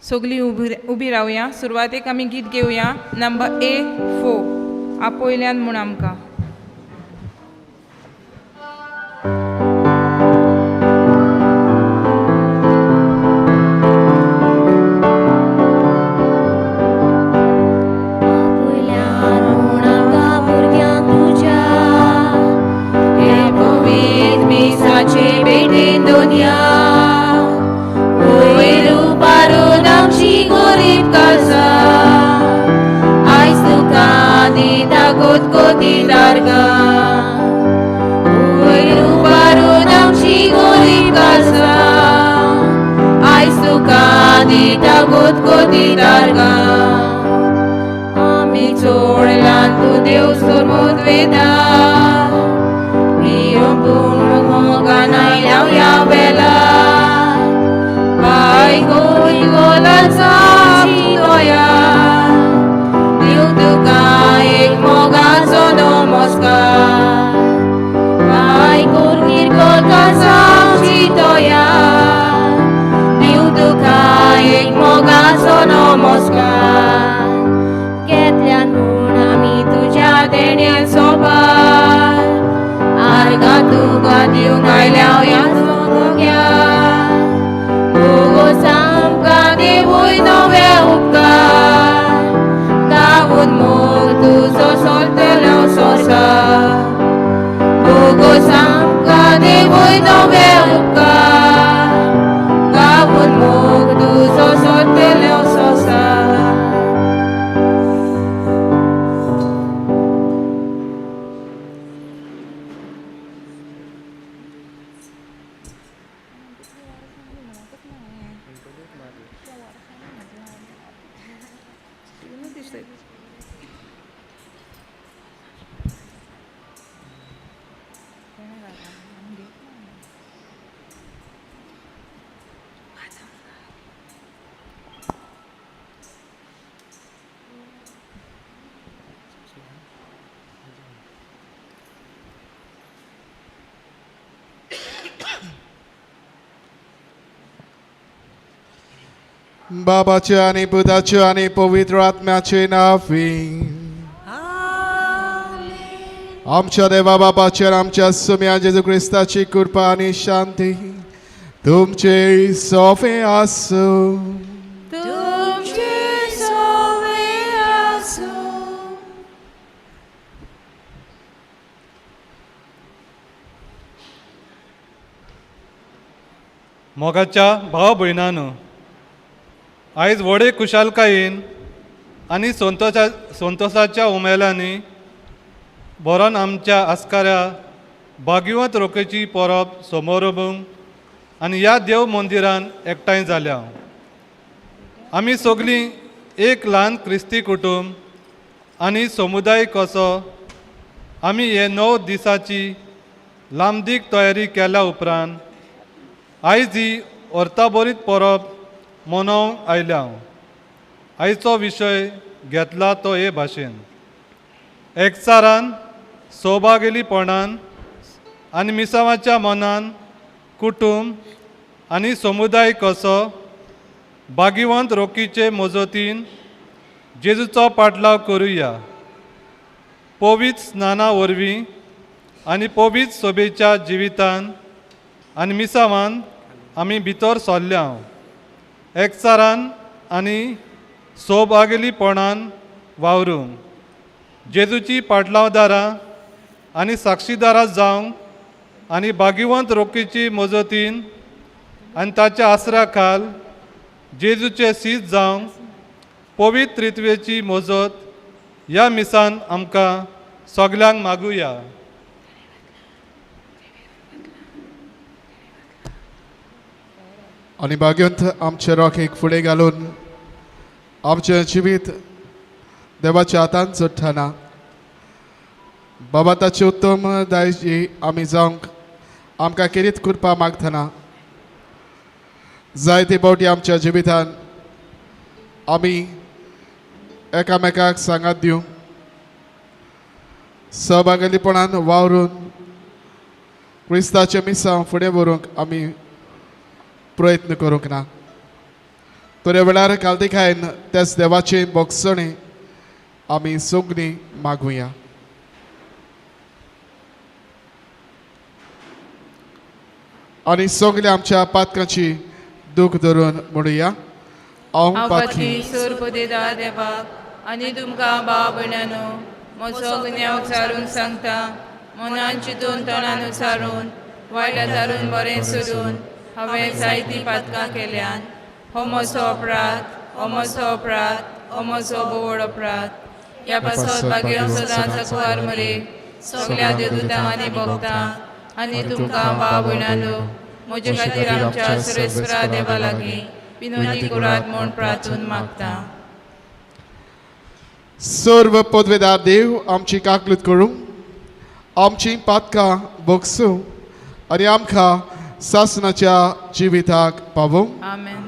सगळीं उबी रावया. सुरवातेक आमी गीत घेवया नंबर A4 आपयल्यान म्हूण आमकां. Ami चोडलां तूं देव सोर्मोद Veda Miom pun mogan aylaw ya vela Pai goi golan sa chitoya Diu tuka ek mogan sono moska Pai kurgir golan sa chitoya Diu tuka ek mogan sono moska Ketlan mun ami tuja denian sobat Arga tuga diu ngailaw ya sogogya Ugo samka de vui no ve upka Davud mo tu so solte leo sosa Ugo samka de vui no ve upka Davud mo tu so solte leo sosa बाबाचे आणि पुताचे आणि पवित्र आत्म्याचे नावे आमच्या देवा बाबाचे आणि आमच्या सुम्या जेजू ख्रिस्ताची कृपा आणि शांती तुमचे सोबे असो. मोगाच्या भाव भयणांनो, आयज व्हडे कुशालकायेन आनी संतोशाच्या उमेलांनी बरोन आमच्या आस्काऱ्या भाग्यवंत रोखेची परब समारंभ आनी ह्या देव मंदिरान एकठांय जाल्या. आमी सगळीं एक ल्हान क्रिस्ती कुटुंब आनी समुदाय कसो आमी हे 9 दिसाची लांबदीक तयारी केल्या उपरांत आयज ही अर्थाबरीत परब मनोवंक आयल्या. आयचो विशय घेतला तो हे भाशेन एकचारान सौभागेलीपणान आनी मिसावाच्या मनान कुटुंब आनी समुदाय कसो भाग्यवंत रोखीचे मजतीन जेजूचो पाटलाव करुया. पवित्र स्नाना वरवीं आनी पवित्र सोबेच्या जिवितान आनी मिसावान आमी भितर सरल्या. एकचारान आनी सौभागेलीपणान वावरूंक जेजूची पाटलावदारां आनी साक्षीदारां जावंक आनी भाग्यवंत रोखीची मजतीन आनी ताच्या आसऱ्या खाल जेजूचे सीज जावंक पवित्र त्रित्वेची मजत ह्या मिसान आमकां सगल्यांक मागुया. आणि भाग्यवंत आमचे रोखेक फुडें घालून आमचें जिवीत देवाच्या हातांत सोडटना बाबा ताची उत्तम दायजी आमी जावंक आमकां किरीत कृपा मागतना जायते फावटी आमच्या जिवितान आमी एकामेकाक सांगात दिवंक सहभागीपणान वावरून क्रिस्ताचे मिसांव फुडें व्हरूंक आमी प्रयत्न करूंक ना. थोड्या वेळार कालतेखायन त्याच देवाचे बोगसणे आमी सगळीं मागुया. आनी सगळे आमच्या पातकांची दूख धरून म्हणुया. हांव हांव पातकी पातकी सोर्प दिता देवाक आनी तुमकां भाव भयणांनो म्हजो गुन्यांव उचारून सांगता. मनान चिंतून तोंडान उचारून वायट दारून बरें सोडून हांवें जायतीं पातकां केल्यान. हो म्हजो अपराध, हो म्हजो अपराध, हो म्हजो बोवड अपराध. ह्या पासत भाग्य सदांच अकवार मरे सगळ्या देवदूतांक आनी भक्तांक आनी तुमकां भाव भयणांनो म्हजे खातीर आमच्या सुरेश्वरा देवा लागीं विनोदी करात म्हूण प्रार्थून मागता. सर्व पदवेदार देव आमची काकलूत करूं, आमची पातकां बोगसूं आनी आमकां सासणाच्या जिविताक पावूं. आमेन.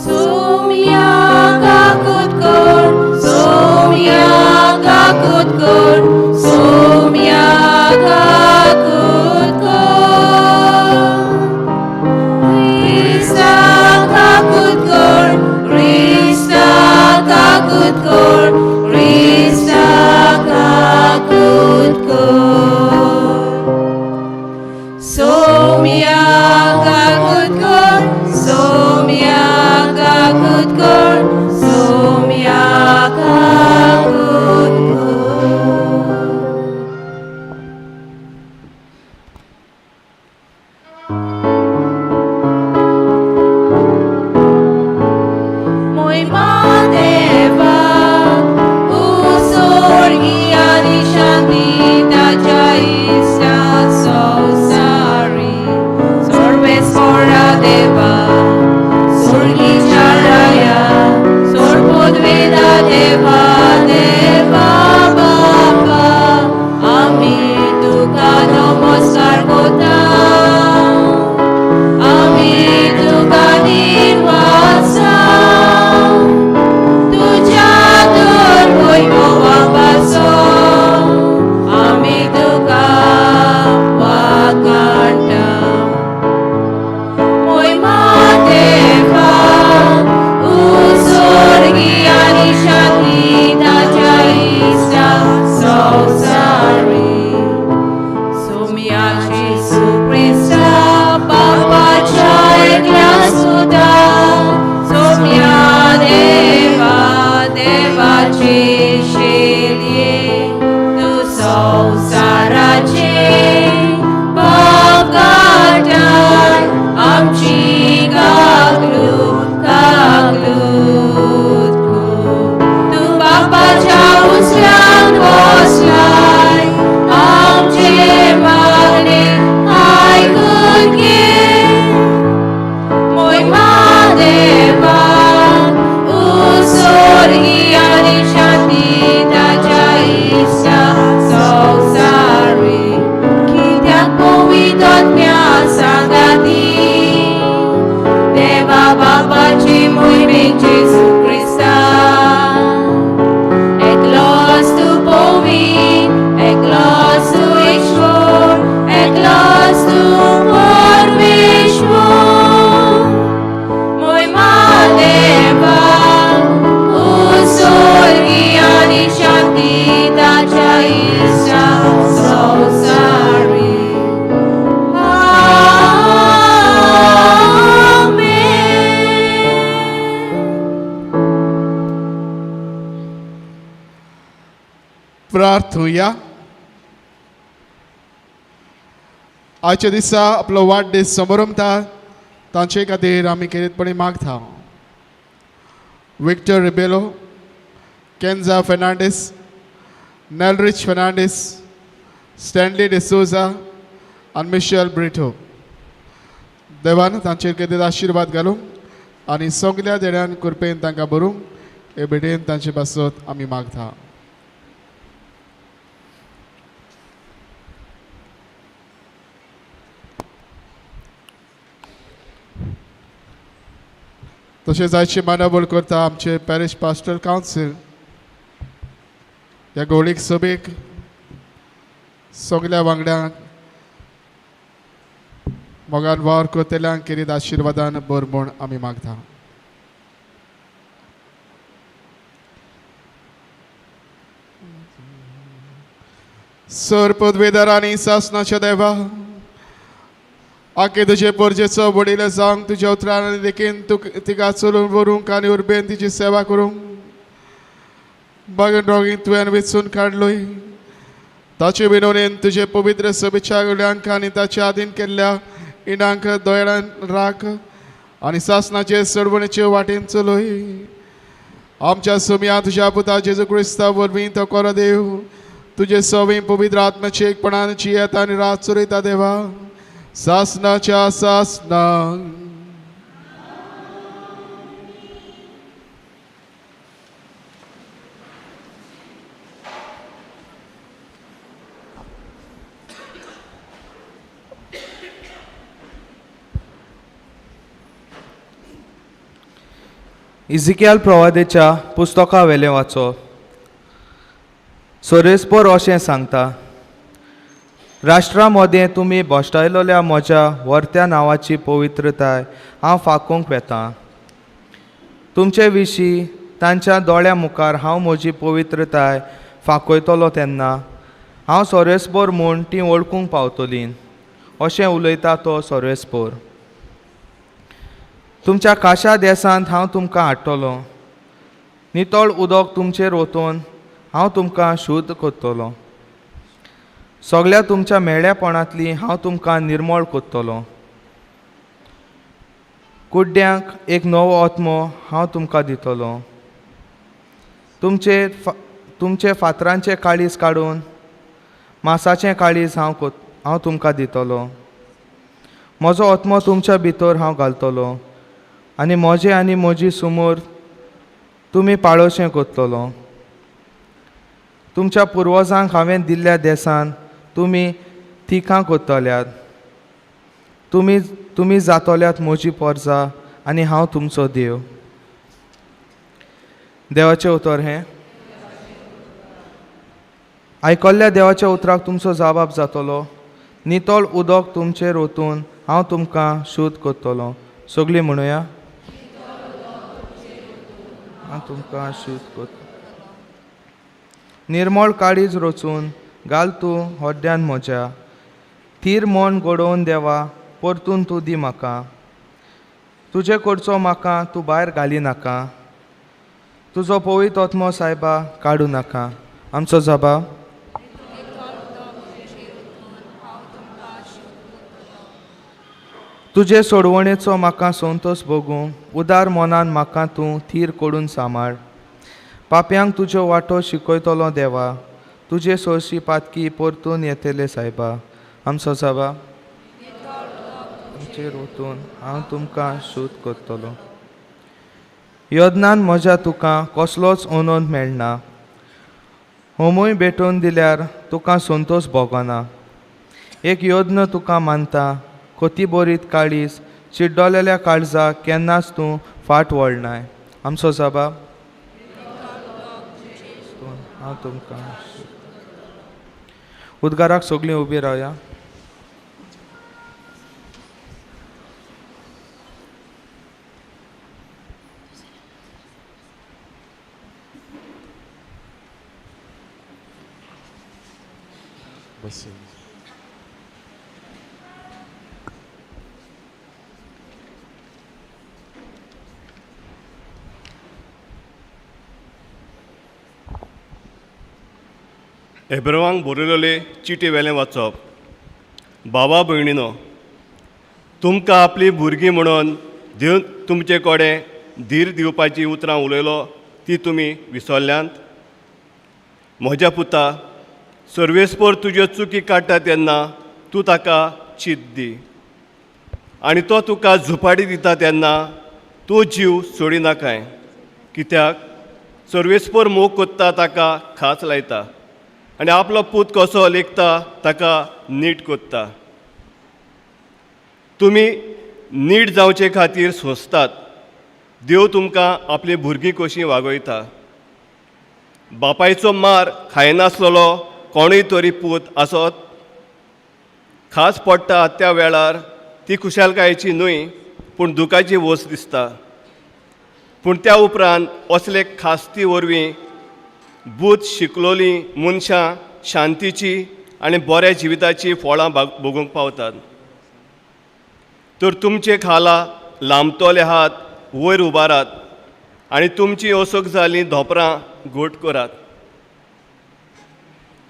सोम्या काकूत कर, सोम्या काकूत कर, सोम्या काकूत कर. क्रिस्ता काकूत कर, क्रिस्ता काकूत कर, क्रिस्ता काकूत कर. सोम्या काकूत कर, सोम्या काकूत कर, सोम्या काकूत कर. Moima deva, usorgi ani shanti taja ista sosari. Sorvesvara deva, sorgi charaya, sorpodveda deva deva baba. Ami tuka namaskar kota, ami tuka nirvasa. तुझ्या दूर वैभवापासून आम्ही तुका वाकांटा. महिमा देवा, उस्वर्गी आणि शांती ताच्या इष्टा संसारी. सोम्याची सुख्रिस्ता बापाच्या एकल्या सुता. सोम्या देवा, देवाचे शेल्ये तू संसाराचे पाप काढाय. आमची काकलूत काकलूत कर. तू बापाच्या उचल्यान बसलाय, आमचे मागणे ऐकून घे. महिमा देवा, उस्वर्गी आणि शांती ताच्या इष्टा संसारी. कित्याक पवित्रात्म्या सांगाती देवा बापाची मोहिमेची सुख्रिस्ता. एकलोच तू पवित्र, एकलोच तू ईश्वर, एकलोच तू परमेश्वर. महिमा देवा, उस्वर्गी आणि शांती ताच्या इष्टा संसारी. प्रार्थुया. आजच्या दिसा आपलो वाडदीस समारंभता तांचे खातीर आमी खेरीतपणी मागता. विक्टर रिबेलो, केन्झा फेर्नांडीस, नेलरिच फेर्नांडीस, स्टॅनली डिसोजा आनी मिशेल ब्रिटो. देवान तांचेर खातीर आशिर्वाद घालूं आनी सगळ्या देण्यान कृपेन तांकां भरूंक हे भेटेन तांचे पासत आमी मागता. तशेंच आयची मानावळ करता आमचे पॅरिश पास्टर कावन्सील ह्या गवळीक सभेक सगळ्या वांगड्यांक मोगान वार कोतेल्यांक किरीत आशिर्वादान बर म्हूण आमी मागता. सर पदवेदारांनी सासनाच्या देवा आखे तुजे परजेचो वडील जावंक तुज्या उतरांनी देखीन तिका चलून व्हरूंक आनी उर्बेन तिची सेवा करूंक बागन रोगी तुवें वेचून काडलोय. ताचे विनोदेन तुजे पवित्र सभेच्या गुड्यांक आनी ताच्या आदीन केल्ल्या इणांक दोळ्यान राख आनी सासनाचे सडवणेचे वाटेन चलय. आमच्या सोम्या तुज्या पुता जेजू क्रिस्ता वरवीं तो कोरो देव तुजे सवी पवित्र आत्म्याचे एकपणान जियेत आनी रात चलयता देवा सासनाच्या सासनान. इजिकियल प्रवादेच्या पुस्तका वेले वाचो. सोरेस्पोर अशें सांगता, राष्ट्रा मदें तुमी भोश्टायलोल्या म्हज्या वर्त्या नांवाची पवित्रताय हांव फाकोवंक वेता. तुमचे विशीं तांच्या दोळ्या मुखार हांव म्हजी पवित्रताय फाकोयतलो तेन्ना हांव सोरेस्पोर म्हूण ती वळखूंक पावतलीं. अशें उलयता तो सोरेस्पोर. तुमच्या काशा देसांत हांव तुमकां हाडटलो. नितळ उदक तुमचेर वतून हांव तुमकां शुद्ध करतलो. सगळ्या तुमच्या मेळ्ळेपणांतली हांव तुमकां निर्मळ करतलो. कुड्ड्यांक एक नवो आत्मो हांव तुमकां दितलो. तुमचे फातरांचें काळीज काडून मांसाचें काळीज हांव तुमकां दितलो. म्हजो आत्मो तुमच्या भितर हांव घालतलो आनी म्हजें आनी म्हजी सुमोर तुमी पाळोवचें करतलो. तुमच्या पुर्वजांक हांवें दिल्ल्या देसान तुमी तिखां करतल्यात. तुमी जातल्यात म्हजी परजा आनी हांव तुमचो देव. देवाचें उतर हें. आयकल्ल्या देवाच्या उतराक तुमचो जबाब जातलो. नितळ उदक तुमचेर वतून हांव तुमकां शुद्ध करतलो. सगळीं म्हणुया, हांव तुमकां शुद्ध करतलो. निर्मळ काळीज रचून घाल तूं होड्ड्यान म्हज्या. थीर मन घडोवन देवा परतून तूं दी म्हाका. तुजे कडचो म्हाका तूं भायर घाली नाका. तुजो पवित्र आत्मो सायबा काडूं नाका. आमचो जबाब. तुजे सोडवणेचो म्हाका संतोश भोगूं उदार मनान म्हाका तूं थीर करून सांबाळ. पाप्यांक तुज्यो वाटो शिकयतलो देवा. तुजे सोयशी पातकी परतून येतले सायबा. आमचो जबाब. तुमचेर वतून हांव तुमकां शुद्ध करतलो. यज्ञान म्हज्या तुका कसलोच आनंद मेळना. होमूय भेटून दिल्यार तुका संतोश भोगना. एक यज्ञ तुका मानता. खोती बोरीत काळीज चिड्डोलेल्या काळजाक केन्नाच तूं फाट वळनाय. आमचो जबाब. हांव तुमकां. उद्गाराक सगळीं उबी रावया. हेब्रेवांक बरयलेले चिटे वेलें वाचप. भावा भयणीनो, तुमकां आपली भुरगीं म्हणून देव तुमचे कडेन धीर दिवपाची उतरां उलयलो ती तुमी विसरल्यांत. म्हज्या पुता, सर्वेस्पर तुज्यो चुकी काडटा तेन्ना तूं ताका चीत दी. आनी तो तुका झुपाडी दिता तेन्ना तूं जीव सोडिनाकाय. कित्याक सर्वेस्पर मोग कोत्ता ताका खास लायता आनी आपलो पूत कसो लेखता ताका नीट कोत्ता. तुमी नीट जावचे खातीर सोंसतात. देव तुमकां आपली भुरगीं कशीं वागयता. बापायचो मार खायनासलेलो कोणूय तरी पूत आसत खास पडटा त्या वेळार ती खुशालकायेची न्हय पूण दुखाची वस्त दिसता. पूण त्या उपरांत असले खास्ती वरवीं बूत शिकलोली मनशां शांतीची आनी बऱ्या जिविताची फळां भोगूंक पावतात. तर तुमचे खाला लांबतोले हात वयर उबारात आनी तुमची ओसोक जाली धोपरां घोट करात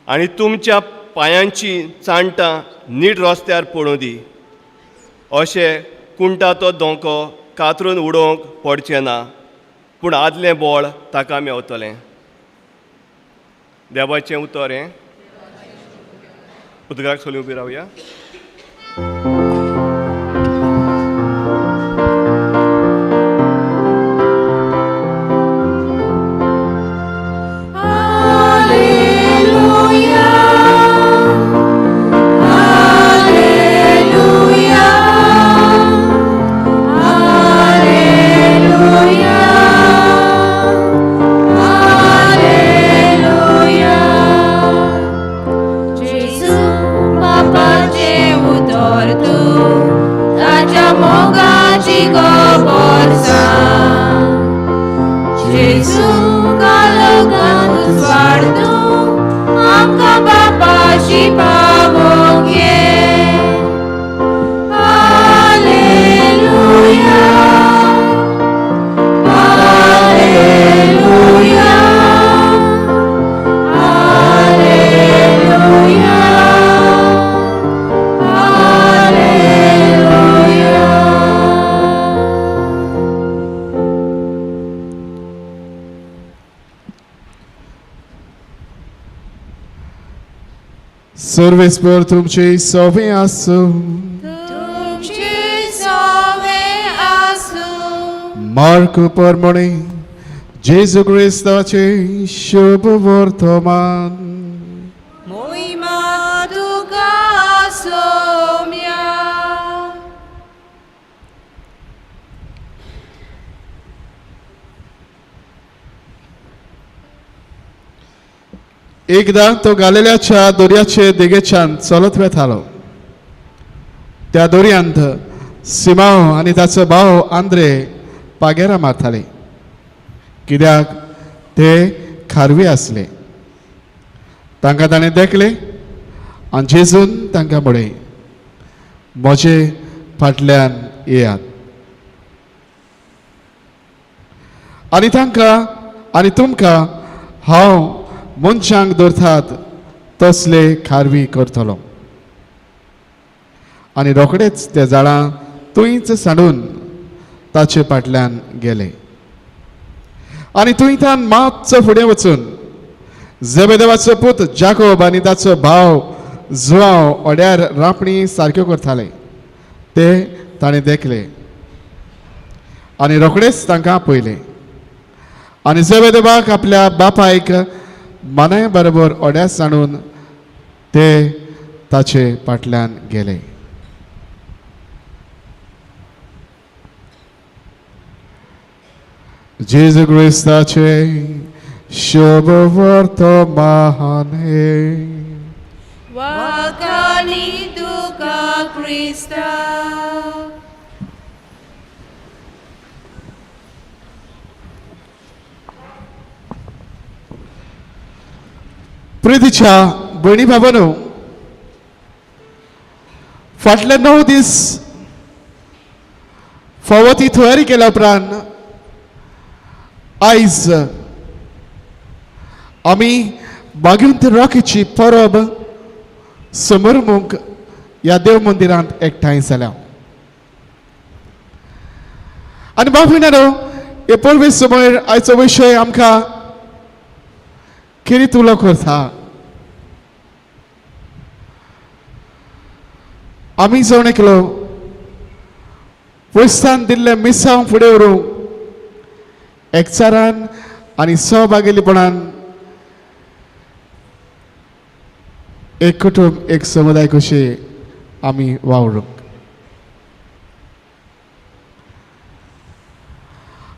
आनी तुमच्या पांयांची चांटां नीट रस्त्यार पडूं दी. अशें कुंटाचो धोको कातरून उडोवंक पडचें ना पूण आदलें बळ ताका मेवतलें. देवाचें उतर हें. उदकाक सोली उबी रावया. सर्वेस्पर तुमचे सोबे आसूं. तुमचे सोवे आसूं. मार्क परमणे जेजू क्रिस्ताचे शुभ वर्तमान. मोहिमा तुका सोम्या. एकदा तो गालिल्याच्या दर्याचे देगेच्यान चलत वेतालो. त्या दर्यांत सिमाव आनी ताचो भाव आंद्रे पागेरां मारताले कित्याक ते खारवी आसले. तांकां ताणें देखले आनी जेजून तांकां म्हळे, म्हजे फाटल्यान येयात. आनी तांकां आनी तुमकां हांव मनशांक धरतात तसले खारवी करतलो. आनी रोखडेच ते झाडां तुयच सांडून ताचे फाटल्यान गेले. आनी तुयतान मातसो फुडें वचून जेबेदेवाचो पूत जाकोब आनी ताचो भाव जुआंव ओड्यार रापणी सारक्यो करताले ते ताणें देखले आनी रोखडेच तांकां आपयले. आनी जेबेदेवाक आपल्या बापायक मनाय बरोबर ओड्यार सांडून ते ताचे फाटल्यान गेले. जेजू क्रिस्ताचे शुभ वर्तमान. वाकानी तुका क्रिस्ता. प्रितीच्या भयणी बाबांनो, फाटले 9 दीस फावो ती तयारी केल्या उपरांत आयज आमी भाग्यवंत रॉकीची परब समरमूंक ह्या देव मंदिरांत एकठांय जाल्या. आनी बाब भयणानो, हे परबे समोर आयचो विशय आमकां कितें तुलो करता. आमी जावन एकलो पुस्तान दिल्ले मिसांव फुडें व्हरूंक एकचारान आनी सहभागिलीपणान एक कुटुंब एक समुदाय कशे आमी वावरूंक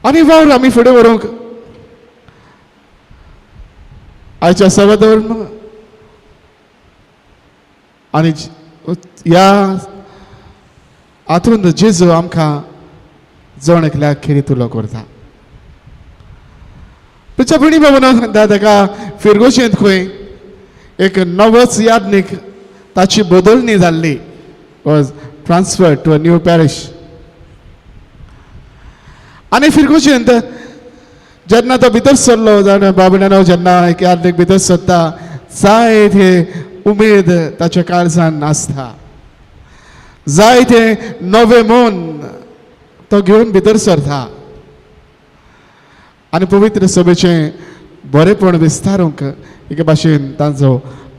आनी वावर आमी फुडें व्हरूंक आयच्या सभा दवरून आनी ह्या हातूंत जेजू आमकां जण एकल्या खेरीत उलो करता. तुमच्या भणी बाबून ताका फिरगोशेंत खंय एक नवोच यादनीक ताची बदलणी जाल्ली, was transfer to a new parish. आनी फिरगोशेंत जेन्ना तो भितर सरलो जाणा बाबण्यानो, जेन्ना एक यादनीक भितर सरता जायते उमेद ताच्या काळजान आसता, जायते नवे मन तो घेवन भितर सरता आनी पवित्र सभेचें बरेपण विस्तारूंक एके भाशेन तांचो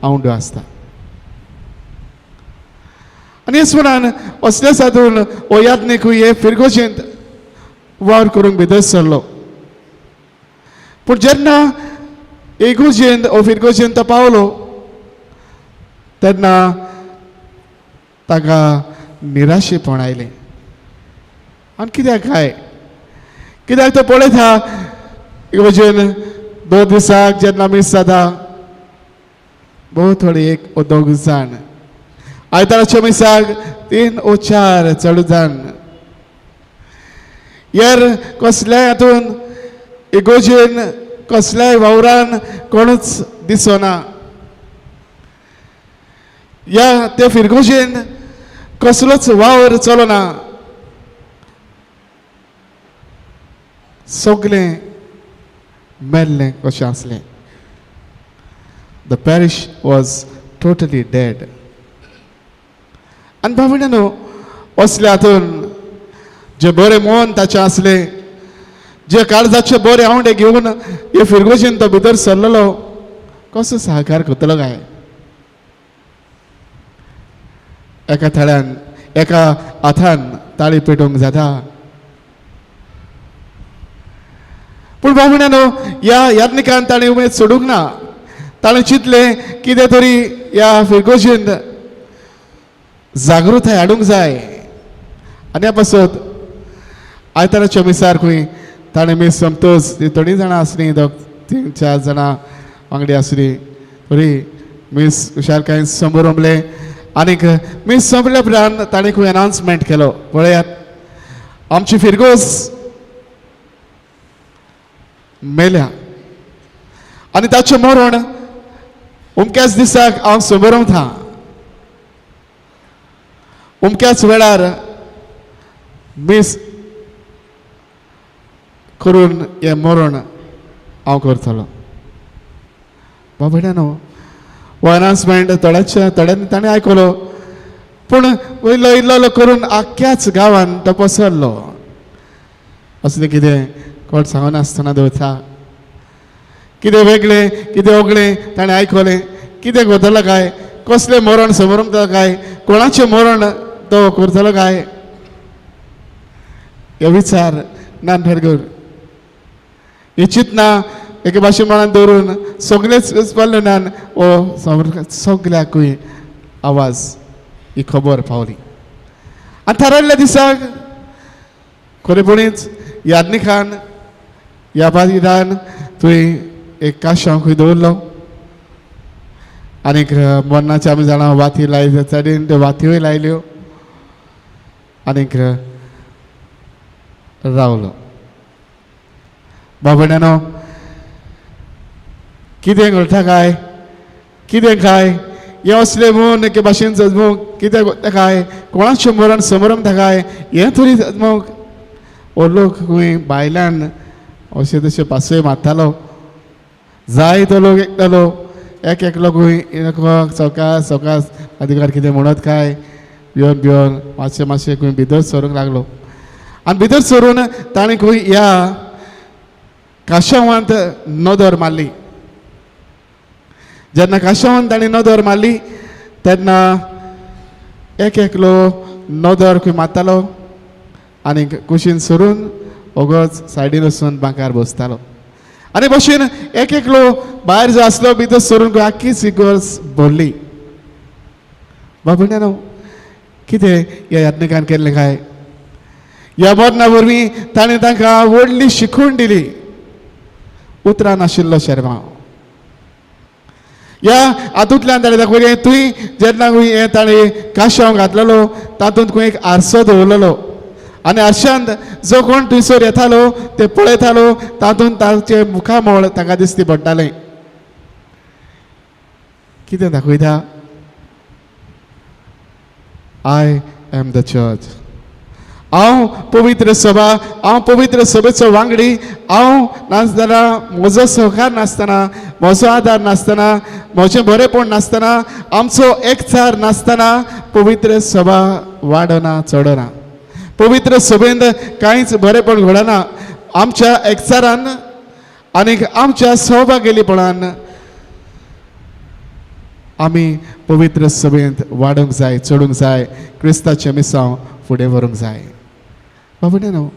आवंडो आसता. आनी ह्या सुणान असल्या साधून हो यादनीकूय हे फिरगोशेंत वावर करूंक भितर सरलो. पूण जेन्ना इगोर्जेंत हो फिरगोशेंत तो पावलो तेन्ना ताका निराशेपण आयलें. आनी कित्याक काय, कित्याक तो पळयता इगोर्जेन 2 दिसाक जेन्ना मीस जाता बहुत थोडी 1 वा 2 जाण, आयताराच्या मिसाक 3 वा 4 चड जाण. यार कसल्याय हातून इगोर्जेन कसल्याय वावरान कोणूच दिसना. या त्या फिरगोशेन कसलोच वावर चलना. सगळें मेल्लें कशें आसलें. The parish was totally dead. आनी भावण्यांनो, असल्या हातून जे बरें मन ताचें आसलें, जे काळजाचे बरे आवंडे घेवन हे फिरगोशेन तो भितर सरलेलो, कसो सहकार करतलो काय. एका थळ्यान एका हातान ताळी पेटोवंक जाता. पूण भावण्यांनो, ह्या यादनिकान ताणें उमेद सोडूंक ना. ताणें चिंतलें कितें तरी ह्या फिरगोशेंत जागृताय हाडूंक जाय. आनी ह्या पासत आयताराच्या मिसार खंय ताणें मीस समतोच ती 3 जाणां आसलीं, 3-4 जाणां वांगडी आसलीं, तरी मीस हुशारकायेन समोर रमले. आनीक मीस संपल्या उपरांत ताणें खंय अनाउन्समेंट केलो, पळयात आमची फिरगोस मेल्या आनी ताचें मरण अमक्याच दिसाक हांव समोर रमतां. अमक्याच वेळार मीस करून हें मरण हांव करतलो. बाबड्यानो, हो अनाउन्समेंट थोड्यांनी ताणें आयकलो, पूण वयलो इल्लो करून आख्याच गांवान तो पसरलो. असलें कितें कोण सांगनासतना दवरता, कितें वेगळें कितें ओगळें ताणें आयकलें, कितें करतलो काय, कसलें मरण समोर रमतलो काय, कोणाचें मरण तो करतलो काय, हे विचार नान फेरगोर ही चिंतना एके भाशेन मनान दवरून सगळेच पडलें ओ सगळ्याकूय आवाज ही खबर पावली. आनी थारायल्ल्या दिसाक खरेपणीच यादनिकान ह्या बादिदान थंय एक काशांव खंय दवरलो. आनीक मरणाचे आमी जाणा वाती लायल्यो, चडीन त्यो वातयोय लायल्यो आनीक रावलो. बाबड्यानो, कितें घडटा काय, कितें काय, हे असले म्हूण एके भाशेन जजमूंक कितें घडटा काय, कोणाचें मरण समोर रमता काय, हें तरी जजमूंक हो लोक खंय भायल्यान अशें तशें पासय मारतालो. जाय तो लोक एकलो एकलो खंय सवकास सवकास अधिकार कितें म्हणत काय भिवन भिवन मातशें खंय भितर सरूंक लागलो. आनी भितर सरून ताणें खंय ह्या काशावांत नदर मारली. जेन्ना काशावांत ताणें नदर मारली तेन्ना एकलो नदर खंय मारतालो आनी कुशीन सरून ओगोच सायडीन वचून बांकार बसतालो. आनी भशेन एकलो भायर जो आसलो भितर सरून खंय आख्खीच इगोर्ज भरली. बाबड्यानो, कितें ह्या यात्निकान केल्लें काय, ह्या मरणा वरवीं ताणें तांकां व्हडली शिकवण दिली. उतरां नाशिल्लो शर्मा, ह्या हातूंतल्यान ताणें दाखयलें तुवें जेन्ना हें ताणें काशांव घातलेलो तातूंत खंय एक आरसो दवरलेलो आनी आरशांत जो कोण थंयसर येतालो ते पळयतालो तातूंत ताचे मुखामोळ ताका दिश्टी पडटालें. कितें दाखयता? I am the church. हांव पवित्र सभा, हांव पवित्र सभेचो वांगडी. हांव नासतना, म्हजो सहकार नासतना, म्हजो आदार नासतना, म्हजें बरेपण नासतना, आमचो एकचार नासतना पवित्र सभा वाडना चडना. पवित्र सभेंत कांयच बरेपण घडना. आमच्या एकचारान आनी आमच्या सहभागिलीपणान आमी पवित्र सभेंत वाडूंक जाय, चडूंक जाय, क्रिस्ताचें मिसांव फुडें व्हरूंक जाय. बाबा न्हू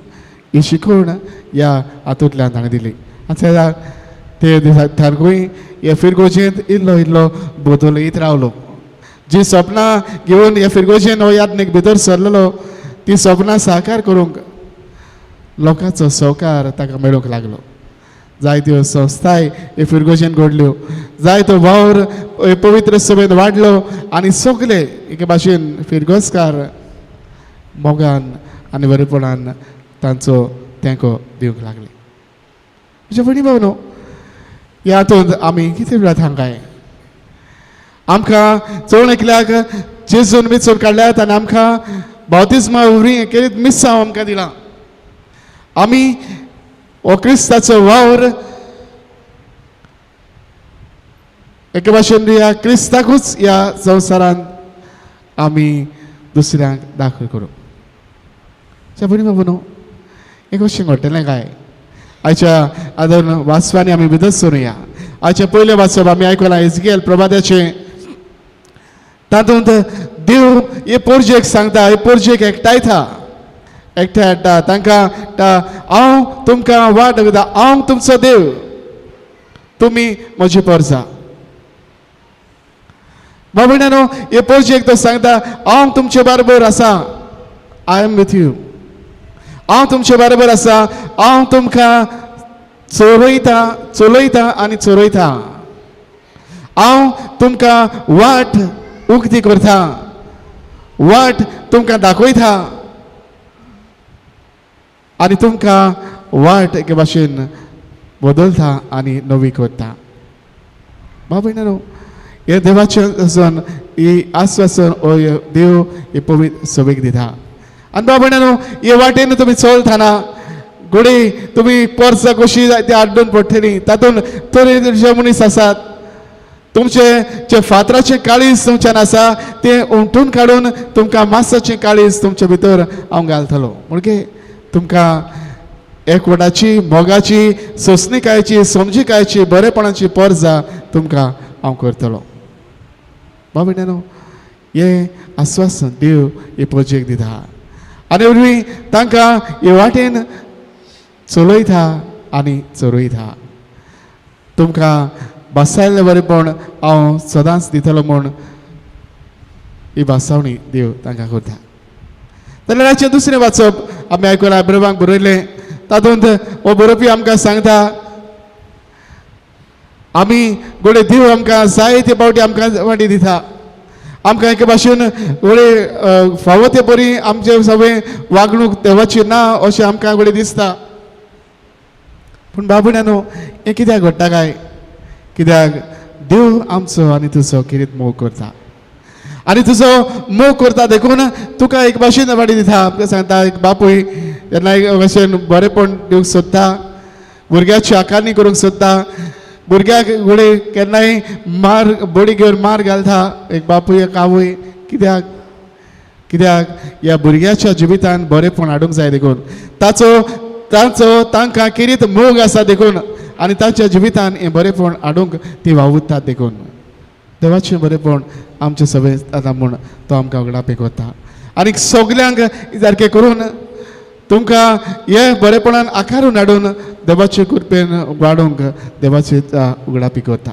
ही शिकवण ह्या हातूंतल्यान ताणें दिली. आतां ते दिसांतूय हे फिरगोजेंत इल्लो इल्लो बदलयत रावलो. जी सपनां घेवन हे फिरगोजेन हो यात्नेक भितर सरलेलो ती सपनां साकार करूंक लोकांचो सहकार ताका मेळूंक लागलो. जायत्यो संस्थाय हे फिरगोजेन घडल्यो, जायतो वावर पवित्र सभेंत वाडलो आनी सगळे एके भाशेन फिरगोसकार मोगान आनी बरेपणान तांचो तेंको दिवंक लागले. म्हणजे भणी भावनो ह्या हातूंत आमी कितें उलयतात हांकांय आमकां चड एकल्याक जेजून वेंचून काडल्यात आनी आमकां बावतिस्मा उरी केलीत मिसांव आमकां दिलां. आमी हो क्रिस्ताचो वावर एके भाशेन ह्या क्रिस्ताकूच ह्या संवसारांत आमी दुसऱ्यांक दाखय करूं. भणी बाबू एक अशें घडटलें काय आयच्या आदर वाचपांनी आमी भितर सरुया. आयचे पयले वाचप आमी आयकलां एजकेल प्रभाताचें. तातूंत देव हे पोरजेक सांगता, हे पोरजेक एकठांयता, एकठांय हाडटा तांकां. हांव तुमकां वाट दाखयता, हांव तुमचो देव, तुमी म्हजी परजा. बाबड्यानो हे पोरजेक तो सांगता हांव तुमचे बरोबर आसा, आय एम विथ यू. हांव तुमचे बरोबर आसा, हांव तुमकां चलयता आनी चोरयता. हांव तुमकां वाट उक्ती करता, वाट तुमकां दाखयता आनी तुमकां वाट एके भाशेन बदलता आनी नवी करता. बाबड्यानो हे देवाचें आसून ही आस्वासन हो देव हे पवित्र सभेक दिता. आनी बाबड्यानो हे वाटेन तुमी चलतना घोडी तुमी पर्सां कशी ती आड्डून पडटली, तातूंत तरेतरेचे मनीस आसात. तुमचे जे फातराचें काळीज तुमच्यान आसा तें उमटून काडून तुमकां मातसाचें काळीज तुमचे भितर हांव घालतलो. म्हणजे तुमकां एकवटाची, मोगाची, सोंसणीकायेची, समजिकायेची, बरेपणाची पर्जा तुमकां हांव करतलो. बाबड्यानो हे आस्वासन देव हे प्रोजेक्ट दिता आनी वरवीं तांकां हे वाटेन चलयता आनी चोरयता. तुमकां बसायल्लें बरेपण हांव सदांच दितलो म्हूण ही भासावणी देव तांकां करता. जाल्यार हाचें दुसरें वाचप आमी आयकलां इब्राहिमाक बरयलें. तातूंत हो बरोवपी आमकां सांगता आमी घोडे देव आमकां जायते पावटी आमकां वाटी दिता. आमकां एके भाशेन घोडे फावो ते परी आमचे सगळें वागणूक देवाची ना अशें आमकां घोडे दिसता. पूण बाबड्यानो हें कित्याक घडटा काय? कित्याक देव आमचो आनी तुजो कितें मोग करता आनी तुजो मोग करता देखून तुका एक भाशेन वाडी दिता. आमकां सांगता एक बापूय जेन्ना एक भाशेन बरेपण दिवंक सोदता, भुरग्याची आकारणी करूंक सोदता, भुरग्याक घोडे केन्नाय मार बडी घेवन मार घालता एक बापूय एक आवय. कित्याक ह्या भुरग्याच्या जिवितान बरेपण हाडूंक जाय देखून, तांचो तांकां किरीत मोग आसा देखून आनी तांच्या जिवितान हें बरेपण हाडूंक ती वावुरतात देखून. देवाचें बरेपण आमचे सभेंत आतां म्हूण तो आमकां उगडापे करता आनी सगल्यांक सारकें करून तुमकां हे बरेपणान आकारून हाडून देवाचे कृपेन वाडोवंक देवाचे उगडापी करता.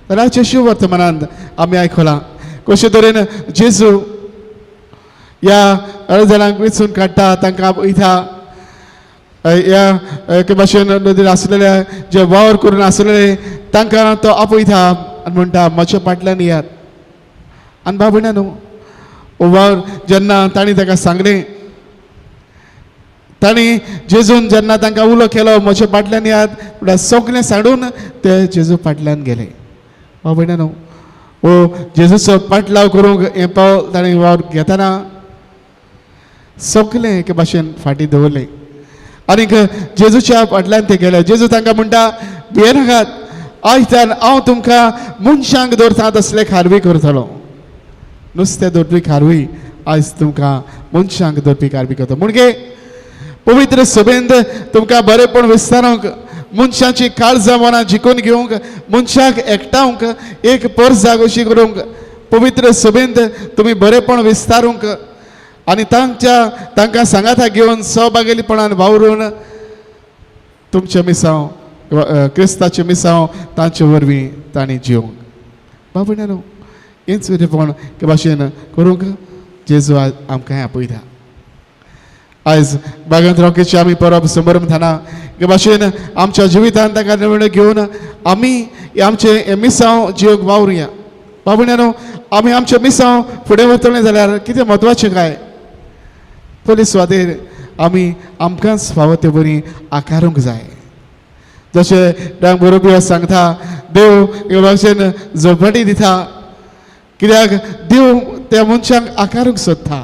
जाल्यार शिव वर्तमानांत आमी आयकलां कशे तरेन जेजू ह्या अळजारांक वेंचून काडटा, तांकां आपयता. ह्या एके भाशेन नदीर आसलेले जे वावर करून आसलेले तांकां तो आपयता आनी म्हणटा म्हज्या फाटल्यान यात. आनी बाबण्यानो वावर जेन्ना तांणी ताका सांगलें, तांणी जेजून जेन्ना तांकां उलो केलो म्हज्या फाटल्यान यात म्हणल्यार सगळें सांडून ते जेजू फाटल्यान गेले. बाबण्यानो ओ जेजूचो पाटलाव करूंक हें पावल ताणें वावर घेतना सगळें एके भाशेन फाटीं दवरलें आनीक जेजूच्या फाटल्यान ते गेले. जेजू तांकां म्हणटा भियेनाकात, आयजच्यान हांव तुमकां मनशांक दवरता तसले खारवी करतलो. नुस्तें दवरपी खारवी आयज तुमकां मनशांक दवरपी खारवी करता. म्हणजे पवित्र सभेंत तुमकां बरेपण विस्तारूंक, मनशांची काळजां मनां जिखून घेवंक, मनशाक एकठांवंक, एक पर जागोशी करूंक पवित्र सभेंत तुमी बरेपण विस्तारूंक आनी तांकां सांगाता घेवन सहभागिलीपणान वावरून तुमचे मिसांव क्रिस्ताचे मिसांव तांचे वरवीं तांणी जिवंक. बाबण्यानो हेंच बरेपण के भाशेन करूंक जेजू आमकां आपयता. आयज बागांत रोकेची आमी परब समारंभ थाना हे भाशेन आमच्या जिवितांत ताका निर्णय घेवन आमी आमचे मिसांव जिवंक वावरुया. बाबण्यानो आमी आमचे मिसांव फुडें वतले जाल्यार कितें म्हत्वाचें काय, पयली सुवातेर आमी आमकांच फावो ते बरी आकारूंक जाय. जशें डांग बरोबर सांगता देव हे भाशेन झोपाटी दिता, कित्याक देव त्या मनशाक आकारूंक सोदता.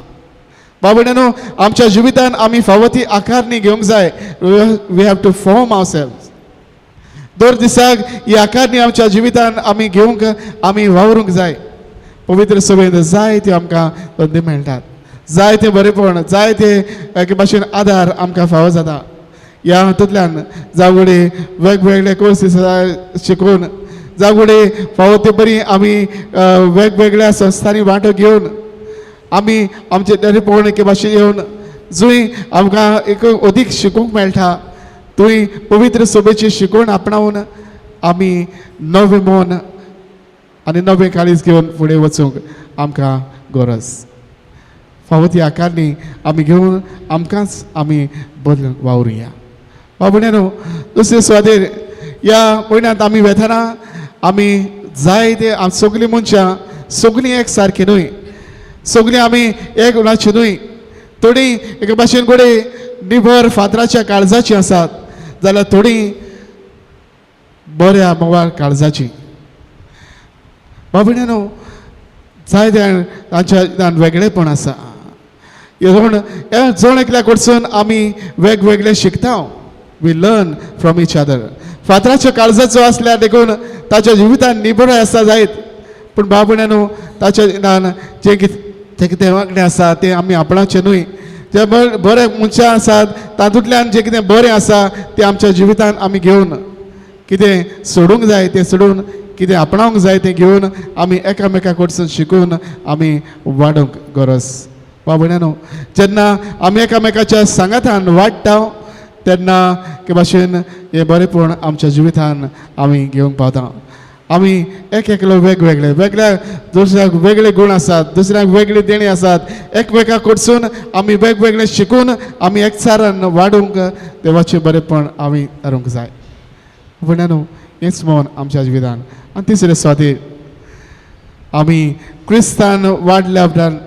बाबण्यानो आमच्या जिवितांत आमी फावो ती आकारणी घेवंक जाय. We have to form ourselves. दर दिसाक ही आकारणी आमच्या जिवितांत आमी घेवंक आमी वावरूंक जाय. पवित्र सभेंत जायत्यो आमकां संदी मेळटात, जायते बरेपण, जायते एके भाशेन आदार आमकां फावो जाता. ह्या हातूंतल्यान जावगडे वेगवेगळे कोर्स शिकून, जावगडे फावो ते बरी आमी वेगवेगळ्या संस्थांनी वांटो घेवन आमी आमचे बरेपण एके भाशेन येवन जंय आमकां एक अदीक शिकूंक मेळटा थंय पवित्र सभेची शिकवण आपणावन आमी नवें मन आनी नवें काळीज घेवन फुडें वचूंक आमकां गरज. फावो ती आकारणी आमी घेवन आमकांच आमी बदलूंक वावरुया. बाबण्यानो दुसरे सुवातेर ह्या म्हयन्यांत आमी वेतना आमी जायते सगळीं मनशां सगळीं एक सारकी न्हय, सगळीं आमी एक उणाची न्हय. थोडीं एके भाशेन कोडे निभर फातराच्या काळजाची आसात जाल्यार थोडीं बऱ्या मोवार काळजाची. बाबण्यानो जायत्या तांच्या वेगळेपण आसा. जण एकल्या कडसून आमी वेगवेगळे शिकता. We learn from each other. फातराच्या काळजाचो आसल्यार देखून ताच्या जिवितांत निबराय आसा जायत, पूण बाबण्यानो ताच्या जिवितांत जें कितें वांगडे आसा तें आमी आपणाचें न्हय. जे बरे मनशां आसात तातूंतल्यान जें कितें बरें आसा तें आमच्या जिवितांत आमी घेवन कितें सोडूंक जाय तें सोडून कितें आपणावंक जाय तें घेवन आमी एकामेका कडसून शिकून आमी वाडूंक गरज. बाबण्यानो जेन्ना आमी एकामेकाच्या सांगातान वाडटा तेन्ना के भाशेन हें बरेपण आमच्या जिवितांत आमी घेवंक पावता. आमी एक एकलो वेगवेगळे दुसऱ्याक वेगळे गुण आसात, दुसऱ्याक वेगळी देणी आसात. एकमेका कडसून आमी वेगवेगळे शिकून आमी एकचारान वाडूंक देवाचें बरेपण आमी करूंक जाय. भयणानो हेंच मन आमच्या जिवितांत. आनी तिसरे सुवातेर आमी क्रिस्तान वाडल्या उपरांत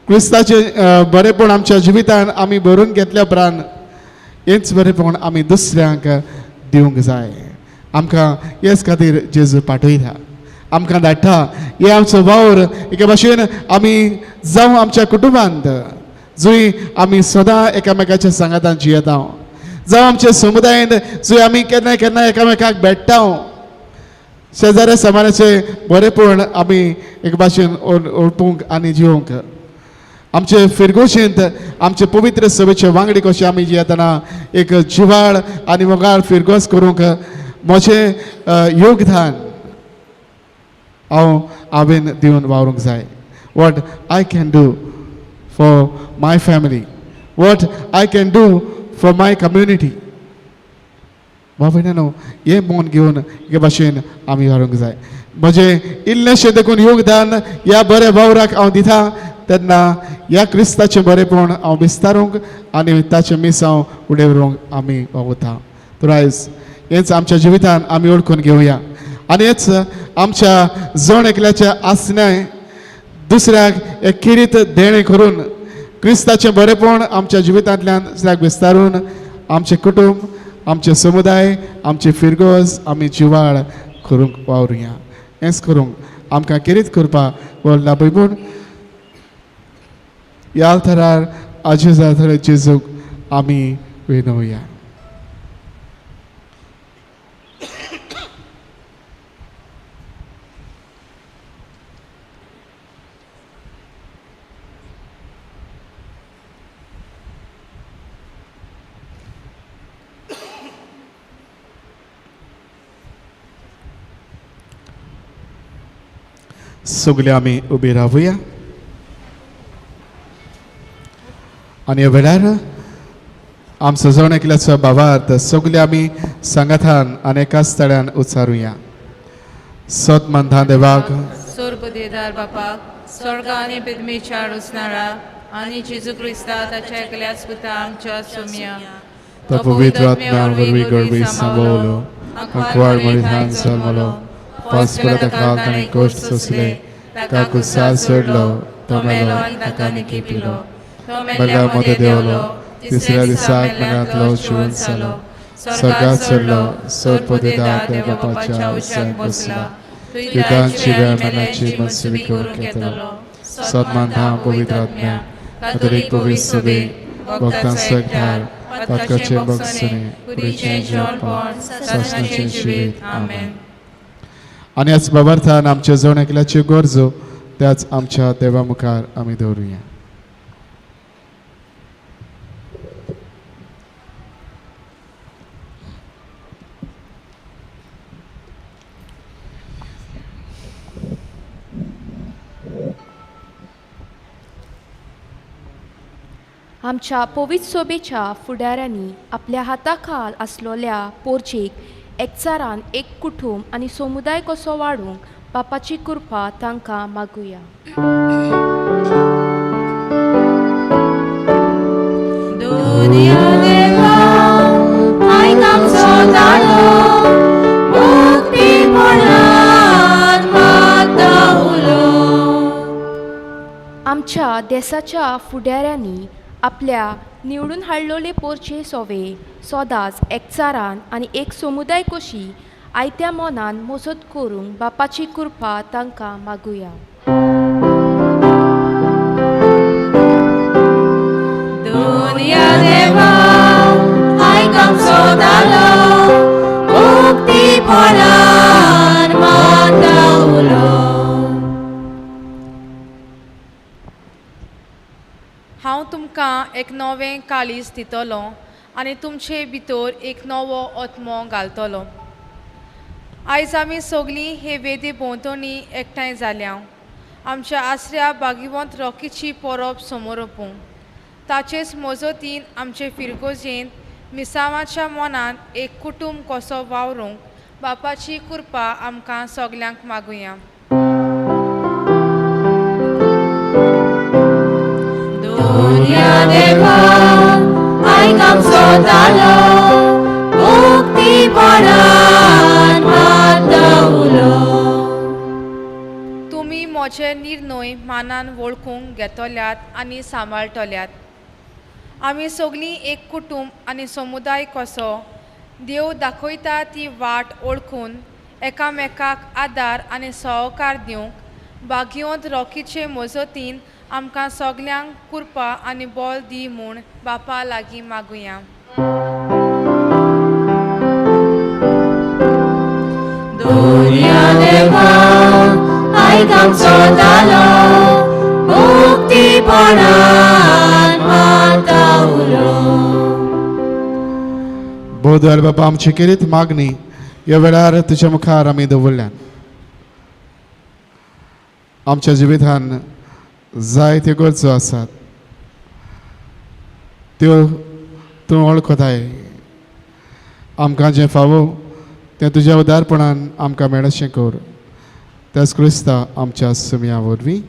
क्रिस्ताचें बरेपण आमच्या जिवितांत आमी भरून घेतल्या उपरांत हेंच बरेपण आमी दुसऱ्यांक दिवंक जाय. आमकां हेच खातीर जेजू पाठयता, आमकां धाडटा. हे आमचो वावर एके भाशेन आमी जावं आमच्या कुटुंबांत जंय आमी सदां एकामेकाच्या सांगातान जियेता, जावं आमच्या समुदायांत जंय आमी केन्ना केन्ना एकामेकाक भेटता, शेजाऱ्या समाजाचें बरेपण आमी एक भाशेन ओळखूंक आनी जिवंक. आमचे फिरगोशेंत आमचे पवित्र सभेचे वांगडी कशे आमी जियेतना एक जिवाळ आनी मोगाळ फिरगोस करूंक म्हजें योगदान हांवें दिवन वावरूंक जाय. What I can do for my family, what I can do for my community. भयणानो हें मन घेवन हे भाशेन आमी वावरूंक जाय. म्हजें इल्लेशें देखून योगदान ह्या बऱ्या वावराक हांव दिता तेन्ना ह्या क्रिस्ताचें बरेपण हांव विस्तारूंक आनी ताचें मिसांव फुडें व्हरूंक आमी वावुरता. तर आयज हेंच आमच्या जिवितांत आमी ओळखून घेवया आनी हेच आमच्या जण एकल्याच्या आसन्याय दुसऱ्याक एक किरीत देणे करून क्रिस्ताचें बरेपण आमच्या जिवितांतल्यान दुसऱ्याक विस्तारून आमचे कुटुंब आमचे समुदाय आमचे फिरगोज आमी जिवाळ करूंक वावरुया. हेंच करूंक आमकां किरीत करपाक व्हडला पळयपूण ह्या थरार आजेजा थरार जेजूक आमी विनवया. सगळे आमी उबी रावुया आनी ह्या वेळार आमचो जण एकल्याचो भावार्थ सगळे आमी संगतान आनी एकाच तळ्यान उच्चारुया. सत मंथा देवाक सोरपदेदार बापाक स्वर्गा आनी पृथ्वीच्या रुसणारा आनी जेजू क्रिस्ता ताच्या एकल्याच पुता आमच्या सोम्या तो पवित्र आत्म्या वरवीं गरवी सांबाळलो अंकवाड मरिधान जल्मलो पासपरात काल ताणें कोश्ट सोंसले ताका कुसार सोडलो तो मेलो आनी ताका निकी पिलो मेल्या मदें देंवलो तिसऱ्या दिसाक मेल्यांतलो जिवन जालो स्वर्गांत चडलो सोरपदेदार त्या बापाच्या उज्याक बसला पितांची वेळ मनाची मनसुबी करूंक येतलो. सदमानधाम पवित्र आत्म्या कातोलीक पवित्र सभे भक्तां सकदार पातकाचे बगसणे पुरीचें जेवणपण सासणाचें जिवीत आमेन. आनी ह्याच बाबार्थान आमचे जण एकल्याच्यो गरजो त्याच आमच्या देवा मुखार आमी दवरुया. आमच्या पवित्र सोबेच्या फुडाऱ्यांनी आपल्या हाताखाल आसलोल्या पोरचेक एकचारान एक कुटुंब आनी समुदाय कसो वाडूंक बापाची कृपा तांकां मागुया. आमच्या देशाच्या फुडाऱ्यांनी आपल्या निवडून हाडलोले पोरचे सोवे सदांच एकचारान आनी एक समुदाय कशी आयत्या मनान मजत करूंक बापाची कृपा तांकां मागुया. हांव तुमकां एक नवें काळीज दितलो आनी तुमचे भितर एक नवो आत्मो घालतलो. आयज आमी सगळीं हे वेदे भोंवतणी एकठांय जाल्या आमच्या आसऱ्या भागिवंत रॉकीची परब समोरपूंक. ताचेच मजतीन आमचे फिरगोजेंत मिसावाच्या मनान एक कुटुंब कसो वावरूंक बापाची कृपा आमकां सगल्यांक मागुया. तुमी म्हजे निर्णय मानान वळखूंक घेतल्यात आनी सांबाळटल्यात. आमी सगळीं एक कुटुंब आनी समुदाय कसो देव दाखयता ती वाट ओळखून एकामेकाक आदार आनी सहकार दिवंक भाग्यवंत रॉकीचे मजतीन आमकां सगल्यांक कृपा आनी बळ दी म्हूण बापा लागीं मागुया. बोधवार बापा आमची केरीत मागणी ह्या वेळार तुज्या मुखार आमी दवरल्यान. आमच्या जिवितान जायत्यो गरजो आसात त्यो तूं वळखताय. आमकां जें फावो तें तुज्या उदारपणान आमकां मेळचें कर. त्याच क्रिस्ता आमच्या सुमया वरवीं